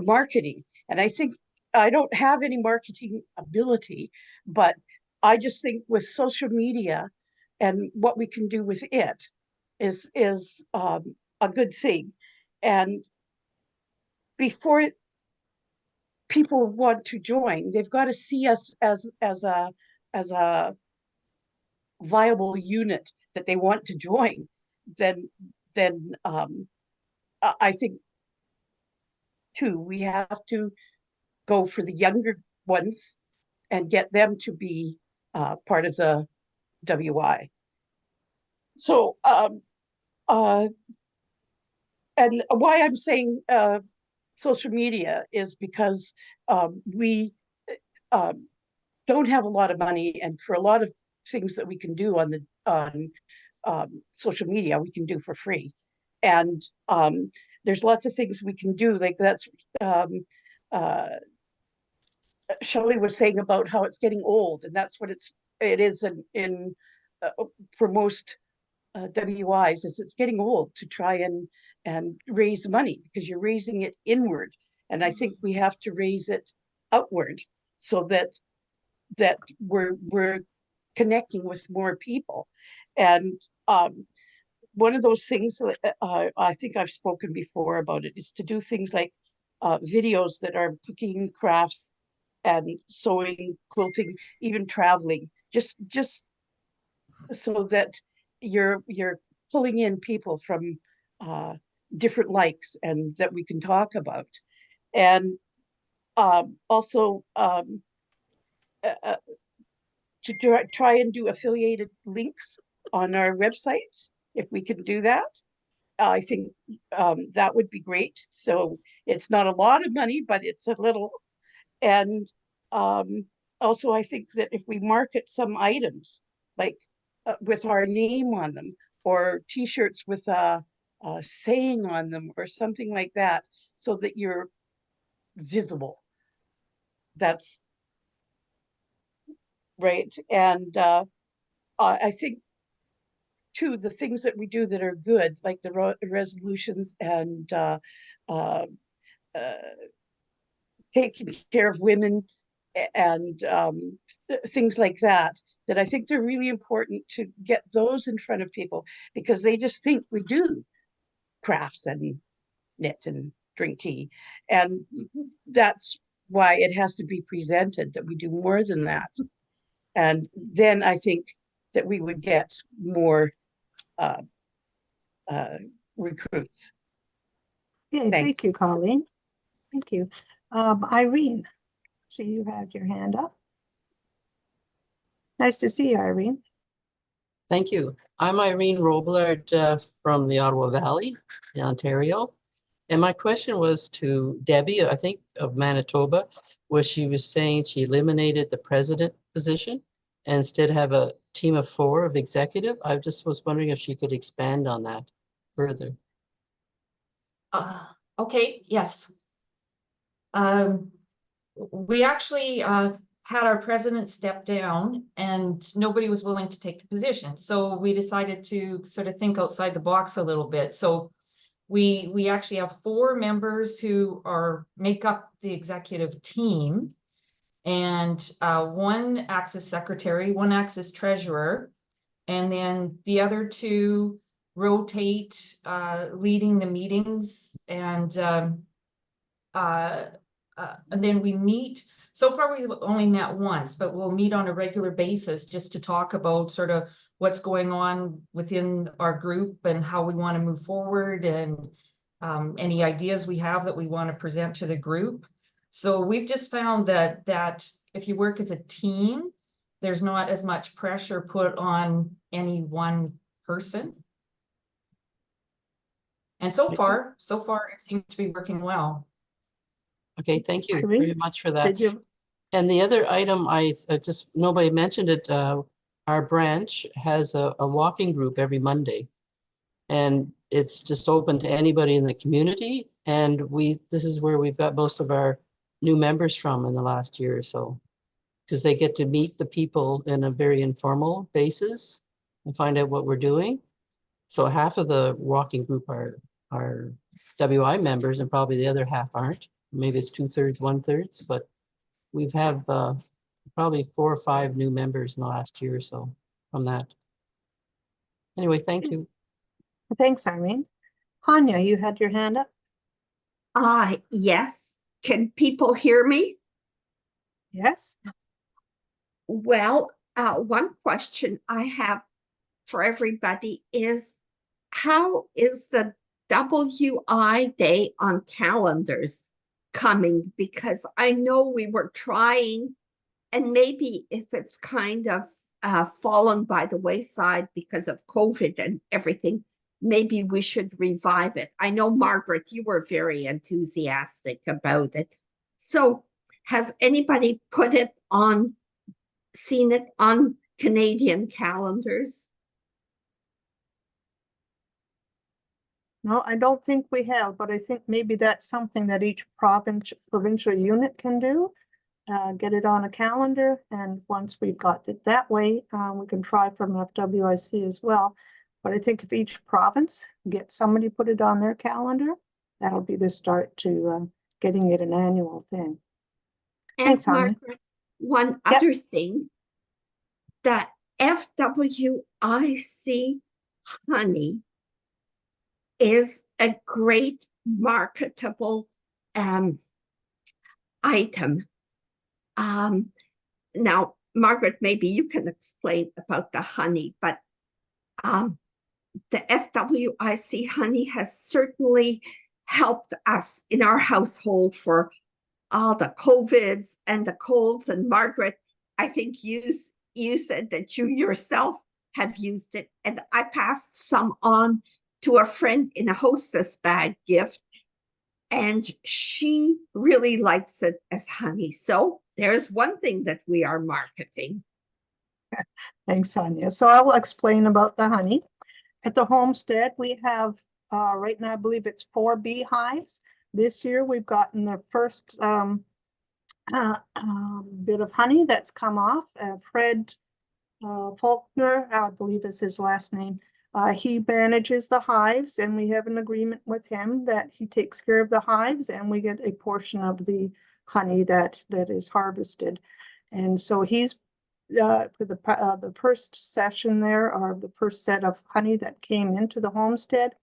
marketing. And I think I don't have any marketing ability, but I just think with social media and what we can do with it is a good thing. And before people want to join, they've got to see us as a viable unit that they want to join. Then then I think too, we have to go for the younger ones and get them to be part of the WI. So, and why I'm saying social media is because we don't have a lot of money, and for a lot of things that we can do on social media, we can do for free. And there's lots of things we can do, like that's Shelley was saying about how it's getting old, and that's what it is in for most WIs, is it's getting old to try and raise money, because you're raising it inward, and I think we have to raise it outward so that we're connecting with more people. And one of those things that I think I've spoken before about it is to do things like videos that are cooking, crafts, and sewing, quilting, even traveling, just so that you're pulling in people from different likes and that we can talk about. And also to try and do affiliated links on our websites, if we can do that. I think that would be great. So it's not a lot of money, but it's a little. And also, I think that if we market some items, like with our name on them, or T-shirts with a saying on them, or something like that, so that you're visible. That's right. And I think too, the things that we do that are good, like the resolutions and taking care of women and things like that, that I think they're really important to get those in front of people, because they just think we do crafts and knit and drink tea. And that's why it has to be presented that we do more than that. And then I think that we would get more recruits. Yeah, thank you, Colleen. Thank you. Irene, see you had your hand up. Nice to see you, Irene. Thank you. I'm Irene Roblard from the Ottawa Valley, Ontario. And my question was to Debbie, I think of Manitoba, where she was saying she eliminated the president position and instead have a team of 4 of executive. I just was wondering if she could expand on that further. Okay, yes. We actually had our president step down and nobody was willing to take the position. So we decided to sort of think outside the box a little bit. So we actually have 4 members who make up the executive team, and 1 acts as secretary, 1 acts as treasurer, and then the other 2 rotate leading the meetings, and then we meet. So far, we've only met once, but we'll meet on a regular basis just to talk about sort of what's going on within our group and how we want to move forward, and any ideas we have that we want to present to the group. So we've just found that if you work as a team, there's not as much pressure put on any one person. And so far it seems to be working well. Okay, thank you very much for that. And the other item, I just, nobody mentioned it, our branch has a walking group every Monday. And it's just open to anybody in the community. And this is where we've got most of our new members from in the last year or so, because they get to meet the people in a very informal basis and find out what we're doing. So half of the walking group are WI members, and probably the other half aren't. Maybe it's 2/3, 1/3, but we've have probably 4 or 5 new members in the last year or so from that. Anyway, thank you. Thanks, Irene. Hanya, you had your hand up? Yes. Can people hear me? Yes. Well, one question I have for everybody is, how is the WI Day on calendars coming? Because I know we were trying, and maybe if it's kind of fallen by the wayside because of COVID and everything, maybe we should revive it. I know, Margaret, you were very enthusiastic about it. So has anybody seen it on Canadian calendars? No, I don't think we have, but I think maybe that's something that each provincial unit can do. Get it on a calendar, and once we've got it that way, we can try from FWIC as well. But I think if each province gets somebody put it on their calendar, that'll be the start to getting it an annual thing. And Thanks, Anya. Margaret, one other thing, that FWIC honey is a great marketable item. Now, Margaret, maybe you can explain about the honey, but the FWIC honey has certainly helped us in our household for all the COVIDs and the colds. And Margaret, I think you said that you yourself have used it, and I passed some on to a friend in a hostess bag gift, and she really likes it as honey. So there's one thing that we are marketing. Thanks, Sonia. So I'll explain about the honey. At the homestead, we have right now, I believe it's 4 beehives. This year, we've gotten the first bit of honey that's come off. Fred Faulkner, I believe is his last name. He manages the hives, and we have an agreement with him that he takes care of the hives, and we get a portion of the honey that is harvested. And so he's for the first session there, or the first set of honey that came into the homestead,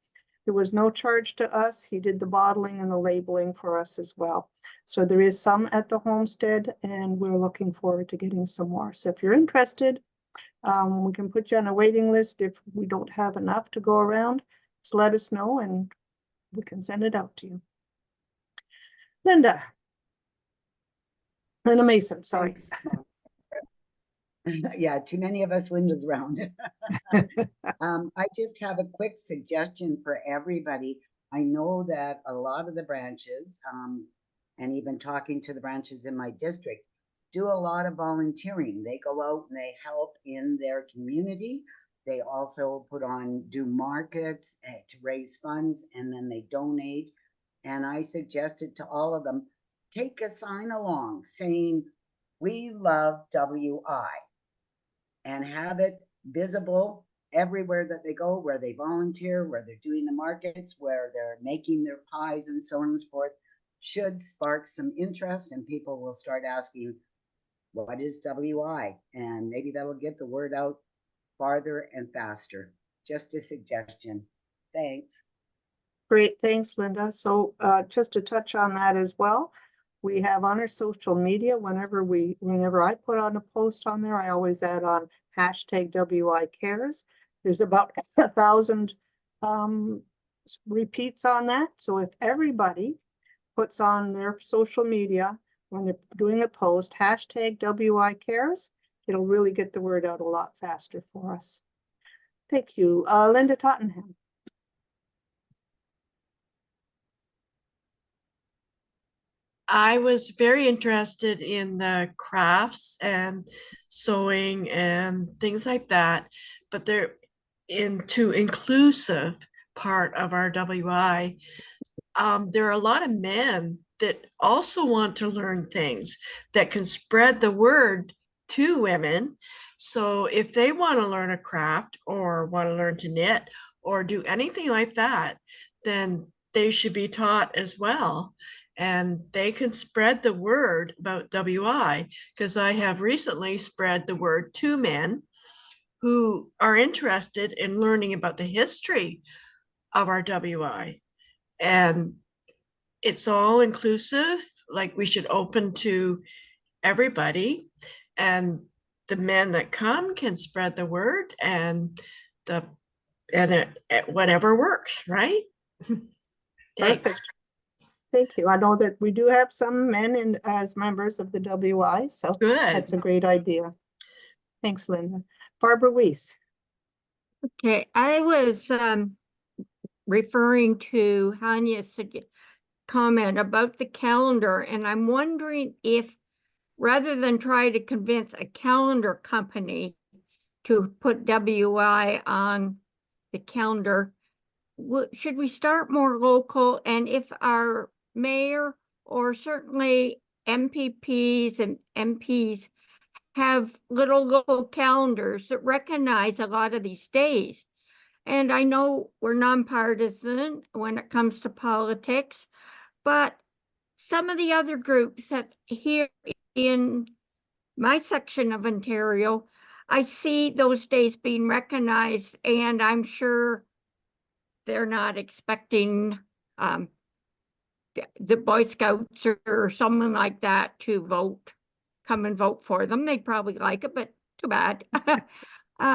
there was no charge to us. He did the bottling and the labeling for us as well. So there is some at the homestead, and we're looking forward to getting some more. So if you're interested, we can put you on a waiting list. If we don't have enough to go around, just let us know and we can send it out to you. Linda Mason, sorry. Yeah, too many of us Lindas around. I just have a quick suggestion for everybody. I know that a lot of the branches, and even talking to the branches in my district, do a lot of volunteering. They go out and they help in their community. They also do markets to raise funds, and then they donate. And I suggested to all of them, take a sign along saying, "We love WI," and have it visible everywhere that they go, where they volunteer, where they're doing the markets, where they're making their pies and so on and so forth. Should spark some interest, and people will start asking, what is WI? And maybe that'll get the word out farther and faster. Just a suggestion. Thanks. Great, thanks, Linda. So just to touch on that as well, we have on our social media, whenever I put on a post on there, I always add on hashtag WI Cares. There's about 1,000 repeats on that. So if everybody puts on their social media when they're doing a post, hashtag WI Cares, it'll really get the word out a lot faster for us. Thank you. Linda Tottenham. I was very interested in the crafts and sewing and things like that, but they're into inclusive part of our WI. There are a lot of men that also want to learn things that can spread the word to women. So if they want to learn a craft or want to learn to knit or do anything like that, then they should be taught as well. And they can spread the word about WI, because I have recently spread the word to men who are interested in learning about the history of our WI. And it's all inclusive, like we should open to everybody, and the men that come can spread the word, and the whatever works, right? Thanks. Perfect. Thank you. I know that we do have some men as members of the WI, so Good. That's a great idea. Thanks, Linda. Barbara Weiss. Okay, I was referring to Hanya's comment about the calendar, and I'm wondering if rather than try to convince a calendar company to put WI on the calendar, should we start more local? And if our mayor or certainly MPPs and MPs have little local calendars that recognize a lot of these days. And I know we're nonpartisan when it comes to politics, but some of the other groups that here in my section of Ontario, I see those days being recognized, and I'm sure they're not expecting the Boy Scouts or someone like that to come and vote for them. They'd probably like it, but too bad.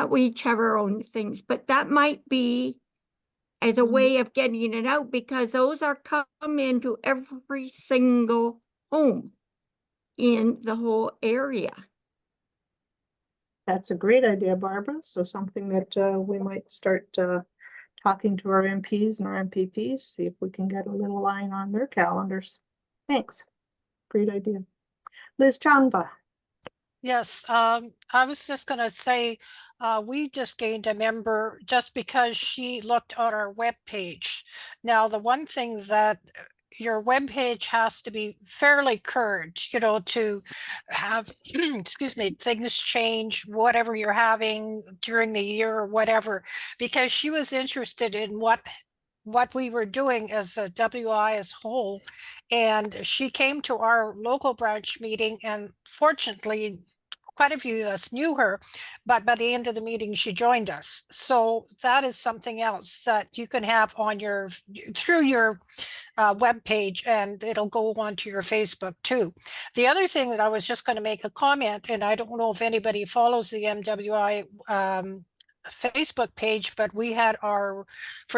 We each have our own things, but that might be as a way of getting it out, because those are come into every single home in the whole area. That's a great idea, Barbara. So something that we might start talking to our MPs and our MPPs, see if we can get a little line on their calendars. Thanks. Great idea. Liz Chanva. Yes, I was just going to say, we just gained a member just because she looked on our webpage. Now, the one thing that your webpage has to be fairly current, you know, to have, excuse me, things change, whatever you're having during the year or whatever, because she was interested in what we were doing as a WI as whole. And she came to our local branch meeting, and fortunately, quite a few of us knew her, but by the end of the meeting, she joined us. So that is something else that you can have on your, through your webpage, and it'll go onto your Facebook too. The other thing that I was just going to make a comment, and I don't know if anybody follows the MWI Facebook page, but we had for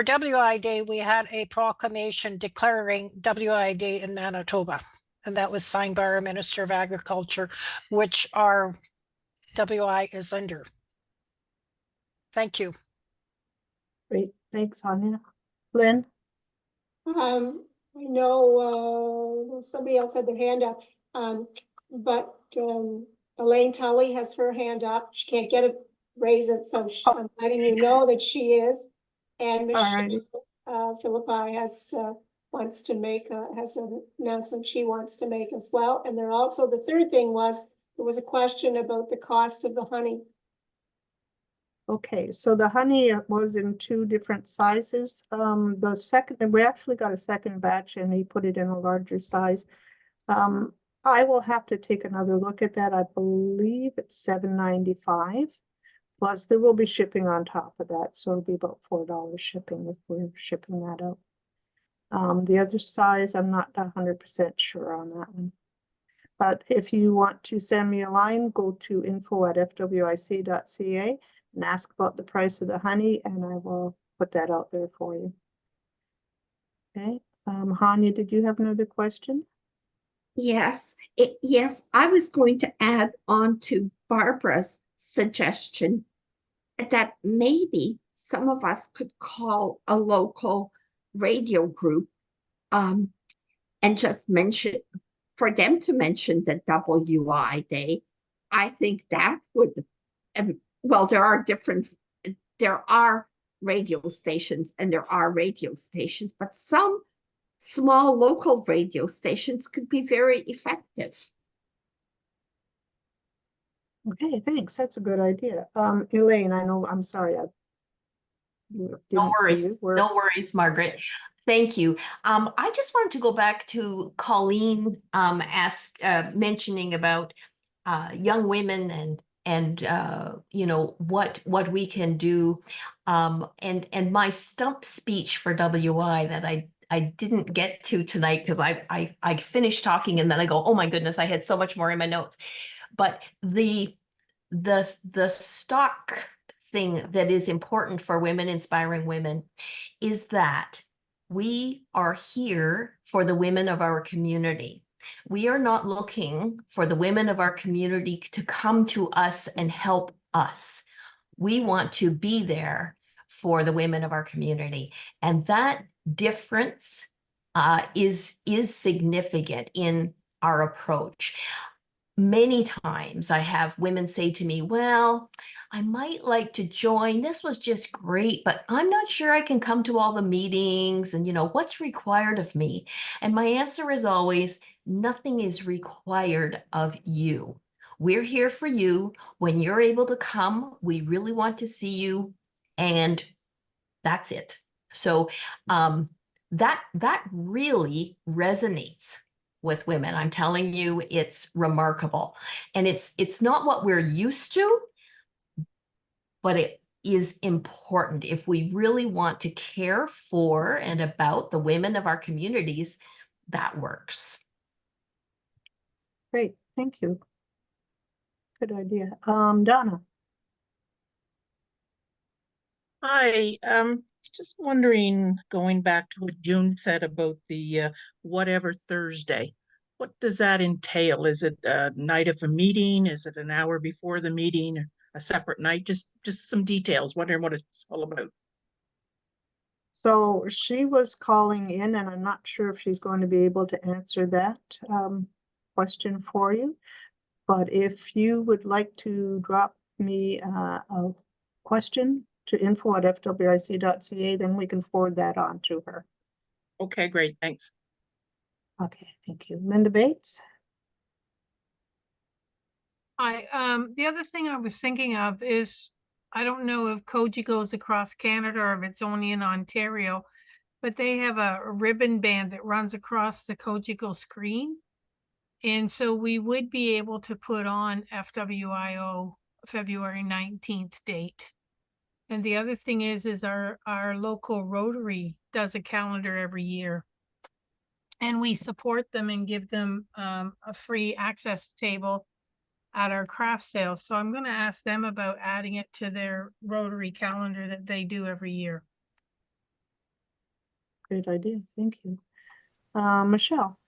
WI Day, we had a proclamation declaring WI Day in Manitoba. And that was signed by our Minister of Agriculture, which our WI is under. Thank you. Great, thanks, Anya. Lynn? I know somebody else had their hand up, but Elaine Tully has her hand up. She can't get it, raise it, so I'm letting you know that she is. And Michelle Philippi has wants to make has an announcement she wants to make as well. And there also, the third thing was, there was a question about the cost of the honey. Okay, so the honey was in 2 different sizes. The second, we actually got a second batch and he put it in a larger size. I will have to take another look at that. I believe it's $7.95. Plus there will be shipping on top of that. So it'll be about $4 shipping if we're shipping that out. The other size, I'm not 100% sure on that one. But if you want to send me a line, go to info@fwic.ca and ask about the price of the honey, and I will put that out there for you. Okay, Hanya, did you have another question? Yes, yes, I was going to add on to Barbara's suggestion that maybe some of us could call a local radio group and just mention, for them to mention the WI Day. I think that would, well, there are radio stations and there are radio stations, but some small local radio stations could be very effective. Okay, thanks. That's a good idea. Elaine, I know, I'm sorry. No worries. No worries, Margaret. Thank you. I just wanted to go back to Colleen mentioning about young women and you know what we can do, and my stump speech for WI that I didn't get to tonight because I finished talking and then I go, oh my goodness, I had so much more in my notes. But the stock thing that is important for Women Inspiring Women is that we are here for the women of our community. We are not looking for the women of our community to come to us and help us. We want to be there for the women of our community. And that difference is significant in our approach. Many times I have women say to me, well, I might like to join. This was just great, but I'm not sure I can come to all the meetings and, what's required of me? And my answer is always, nothing is required of you. We're here for you. When you're able to come, we really want to see you. And that's it. So that really resonates with women. I'm telling you, it's remarkable. And it's not what we're used to, but it is important. If we really want to care for and about the women of our communities, that works. Great, thank you. Good idea. Donna. Hi, just wondering, going back to what June said about the whatever Thursday, what does that entail? Is it a night of a meeting? Is it an hour before the meeting? A separate night? Just some details, wondering what it's all about. So she was calling in, and I'm not sure if she's going to be able to answer that question for you. But if you would like to drop me a question to info@fwic.ca, then we can forward that on to her. Okay, great, thanks. Okay, thank you. Linda Bates? Hi, the other thing I was thinking of is, I don't know if Koji goes across Canada or if it's only in Ontario, but they have a ribbon band that runs across the Kojiko screen. And so we would be able to put on FWIO February 19th date. And the other thing is our local Rotary does a calendar every year. And we support them and give them a free access table at our craft sale. So I'm going to ask them about adding it to their Rotary calendar that they do every year. Great idea, thank you. Michelle?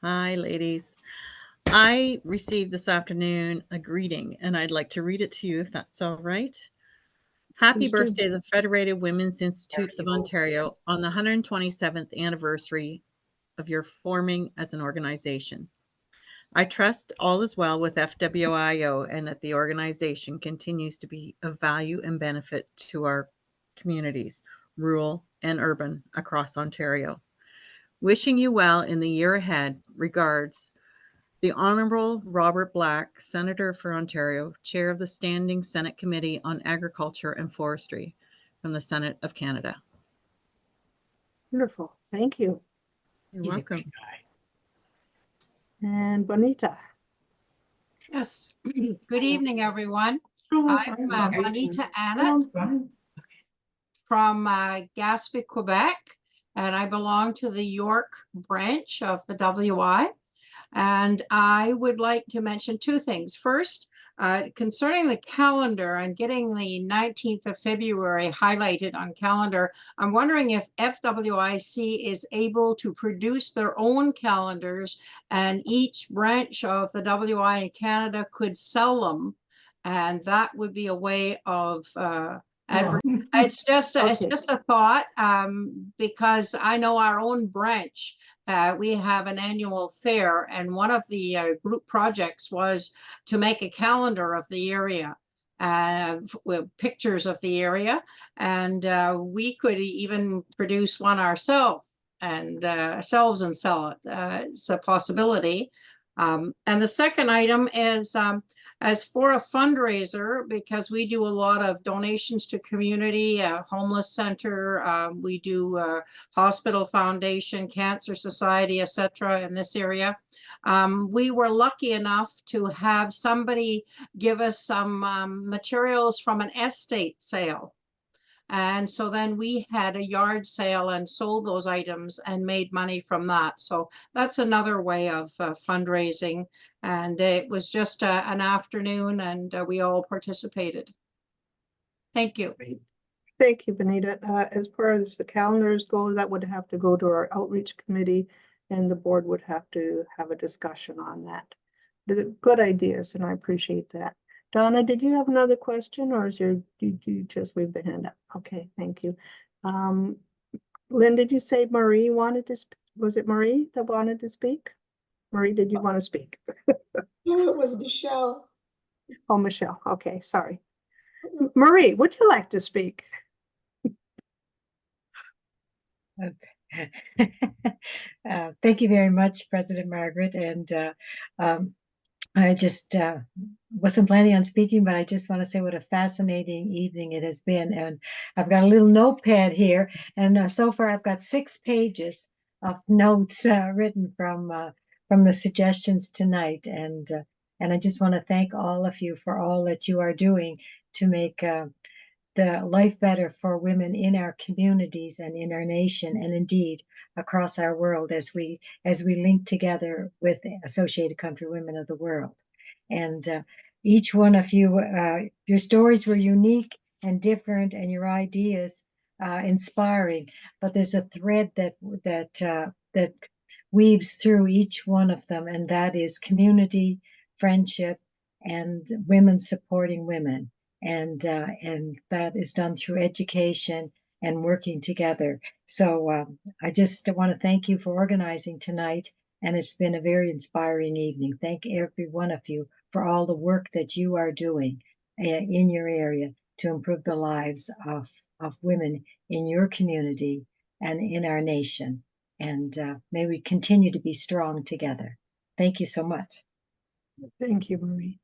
Hi, ladies. I received this afternoon a greeting, and I'd like to read it to you if that's all right. Happy birthday, the Federated Women's Institutes of Ontario, on the 127th anniversary of your forming as an organization. I trust all is well with FWIO and that the organization continues to be of value and benefit to our communities, rural and urban, across Ontario. Wishing you well in the year ahead. Regards, the Honorable Robert Black, Senator for Ontario, Chair of the Standing Senate Committee on Agriculture and Forestry from the Senate of Canada. Wonderful, thank you. You're welcome. And Bonita? Yes, good evening, everyone. I'm Bonita Annett from Gaspé, Quebec, and I belong to the York branch of the WI. And I would like to mention two things. First, concerning the calendar and getting the 19th of February highlighted on calendar, I'm wondering if FWIC is able to produce their own calendars and each branch of the WI in Canada could sell them. And that would be a way of it's just a thought, because I know our own branch, we have an annual fair, and one of the group projects was to make a calendar of the area with pictures of the area, and we could even produce one ourselves and sell it. It's a possibility. And the second item is as for a fundraiser, because we do a lot of donations to community, homeless center, we do hospital foundation, cancer society, etc. in this area. We were lucky enough to have somebody give us some materials from an estate sale. And so then we had a yard sale and sold those items and made money from that. So that's another way of fundraising. And it was just an afternoon, and we all participated. Thank you. Thank you, Benita. As far as the calendars go, that would have to go to our outreach committee, and the board would have to have a discussion on that. They're good ideas, and I appreciate that. Donna, did you have another question, or did you just leave the hand up? Okay, thank you. Lynn, did you say Marie wanted to speak? Was it Marie that wanted to speak? Marie, did you want to speak? No, it was Michelle. Oh, Michelle. Okay, sorry. Marie, would you like to speak? Thank you very much, President Margaret. And I just wasn't planning on speaking, but I just want to say what a fascinating evening it has been. And I've got a little notepad here, and so far I've got 6 pages of notes written from the suggestions tonight. And I just want to thank all of you for all that you are doing to make the life better for women in our communities and in our nation, and indeed across our world as we link together with Associated Country Women of the World. And each one of you, your stories were unique and different, and your ideas inspiring. But there's a thread that weaves through each one of them, and that is community, friendship, and women supporting women. And that is done through education and working together. So I just want to thank you for organizing tonight, and it's been a very inspiring evening. Thank every one of you for all the work that you are doing in your area to improve the lives of women in your community and in our nation. And may we continue to be strong together. Thank you so much. Thank you, Marie.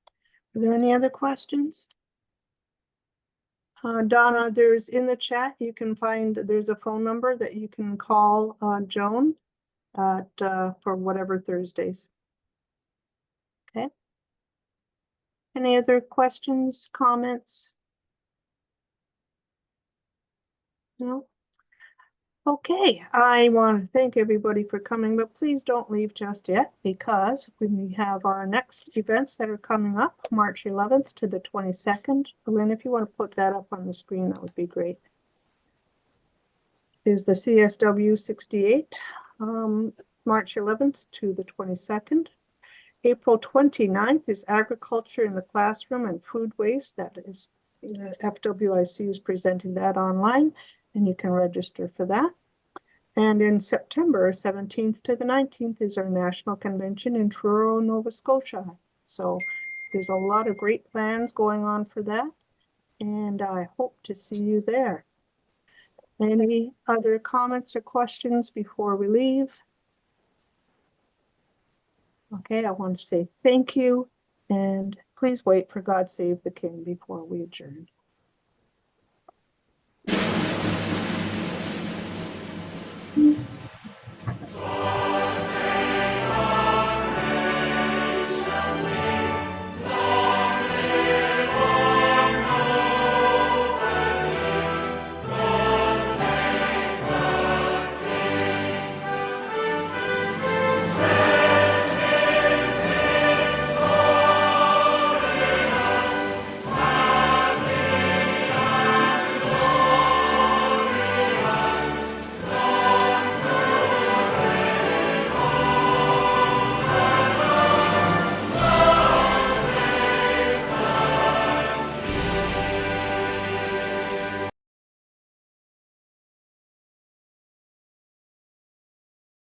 Are there any other questions? Donna, there's in the chat, you can find, there's a phone number that you can call Joan at, for whatever Thursdays. Okay. Any other questions, comments? No? Okay, I want to thank everybody for coming, but please don't leave just yet, because we have our next events that are coming up, March 11th to the 22nd. Lynn, if you want to put that up on the screen, that would be great. Is the CSW 68, March 11th to the 22nd. April 29th is Agriculture in the Classroom and Food Waste. That is, FWIC is presenting that online, and you can register for that. And in September 17th to the 19th is our National Convention in Truro, Nova Scotia. So there's a lot of great plans going on for that, and I hope to see you there. Any other comments or questions before we leave? Okay, I want to say thank you, and please wait for God Save the King before we adjourn.